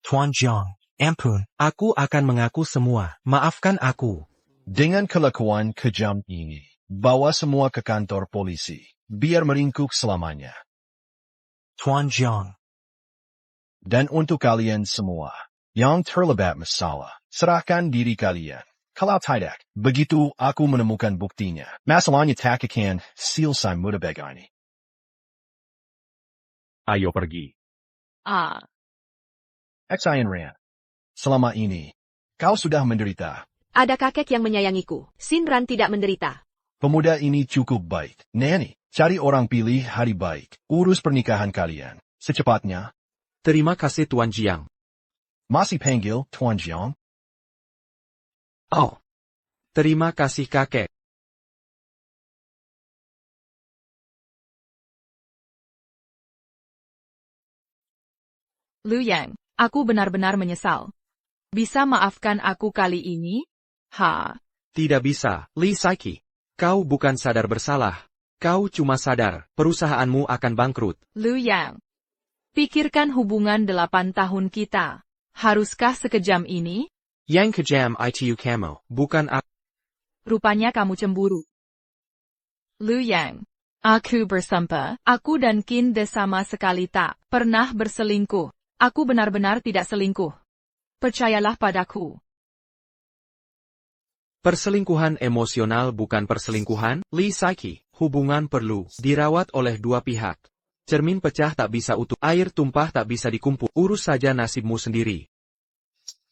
Tuan Jiang. Ampun. Aku akan mengaku semua. Maafkan aku. Dengan kelakuan kejam ini, bawa semua ke kantor polisi. Biar meringkuk selamanya. Tuan Jiang. Dan untuk kalian semua, yang terlibat masalah, serahkan diri kalian. Kalau tidak, begitu aku menemukan buktinya. Masalahnya tak akan selesai mudah begini. Ayo pergi. Exayan Ran. Selama ini, kau sudah menderita. Ada kakek yang menyayangiku. Sinran tidak menderita. Pemuda ini cukup baik. Nani, cari orang pilih hari baik. Urus pernikahan kalian. Secepatnya. Terima kasih Tuan Jiang. Masih panggil Tuan Jiang? Oh. Terima kasih kakek. Liu Yang, aku benar-benar menyesal. Bisa maafkan aku kali ini? Tidak bisa, Li Saiki. Kau bukan sadar bersalah. Kau cuma sadar, perusahaanmu akan bangkrut. Liu Yang. Pikirkan hubungan 8 tahun kita. Haruskah sekejam ini? Yang kejam itu kamu, bukan aku. Rupanya kamu cemburu. Liu Yang. Aku bersumpah, aku dan Qin De sama sekali tak pernah berselingkuh. Aku benar-benar tidak selingkuh. Percayalah padaku. Perselingkuhan emosional bukan perselingkuhan, Li Saiki. Hubungan perlu dirawat oleh dua pihak. Cermin pecah tak bisa utuh, air tumpah tak bisa dikumpul. Urus saja nasibmu sendiri.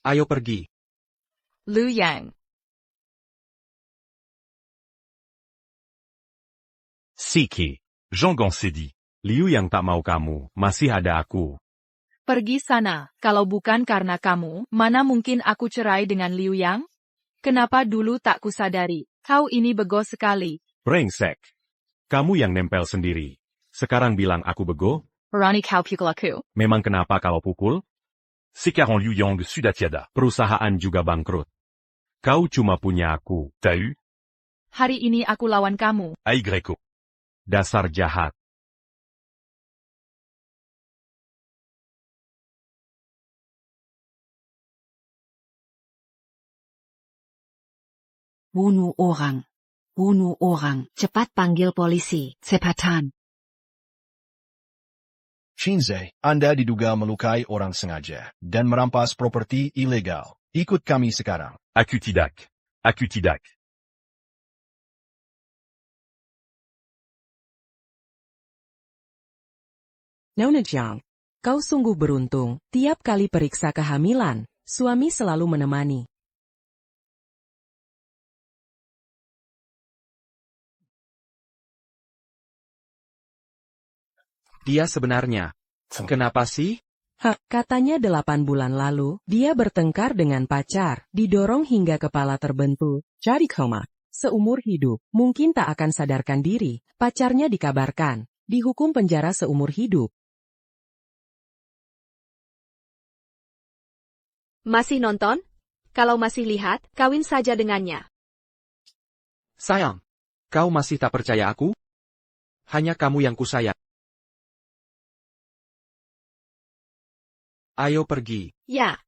Ayo pergi. Liu Yang. Siki. Jean Gansedi. Liu yang tak mau kamu, masih ada aku. Pergi sana, kalau bukan karena kamu, mana mungkin aku cerai dengan Liu Yang? Kenapa dulu tak kusadari? Kau ini bego sekali. Brengsek. Kamu yang nempel sendiri. Sekarang bilang aku bego? Berani kau pukul aku. Memang kenapa kalau pukul? Sekarang Liu Yang sudah tiada. Perusahaan juga bangkrut. Kau cuma punya aku, tahu? Hari ini aku lawan kamu. Aigreko. Dasar jahat. Bunuh orang. Bunuh orang. Cepat panggil polisi. Cepatan. Shinzei, Anda diduga melukai orang sengaja dan merampas properti ilegal. Ikut kami sekarang. Aku tidak. Aku tidak. Nona Jiang, kau sungguh beruntung. Tiap kali periksa kehamilan, suami selalu menemani. Dia sebenarnya. Kenapa sih? Katanya 8 bulan lalu, dia bertengkar dengan pacar, didorong hingga kepala terbentur, jadi koma. Seumur hidup, mungkin tak akan sadarkan diri, pacarnya dikabarkan, dihukum penjara seumur hidup. Masih nonton? Kalau masih lihat, kawin saja dengannya. Sayang, kau masih tak percaya aku? Hanya kamu yang kusayang. Ayo pergi. Ya.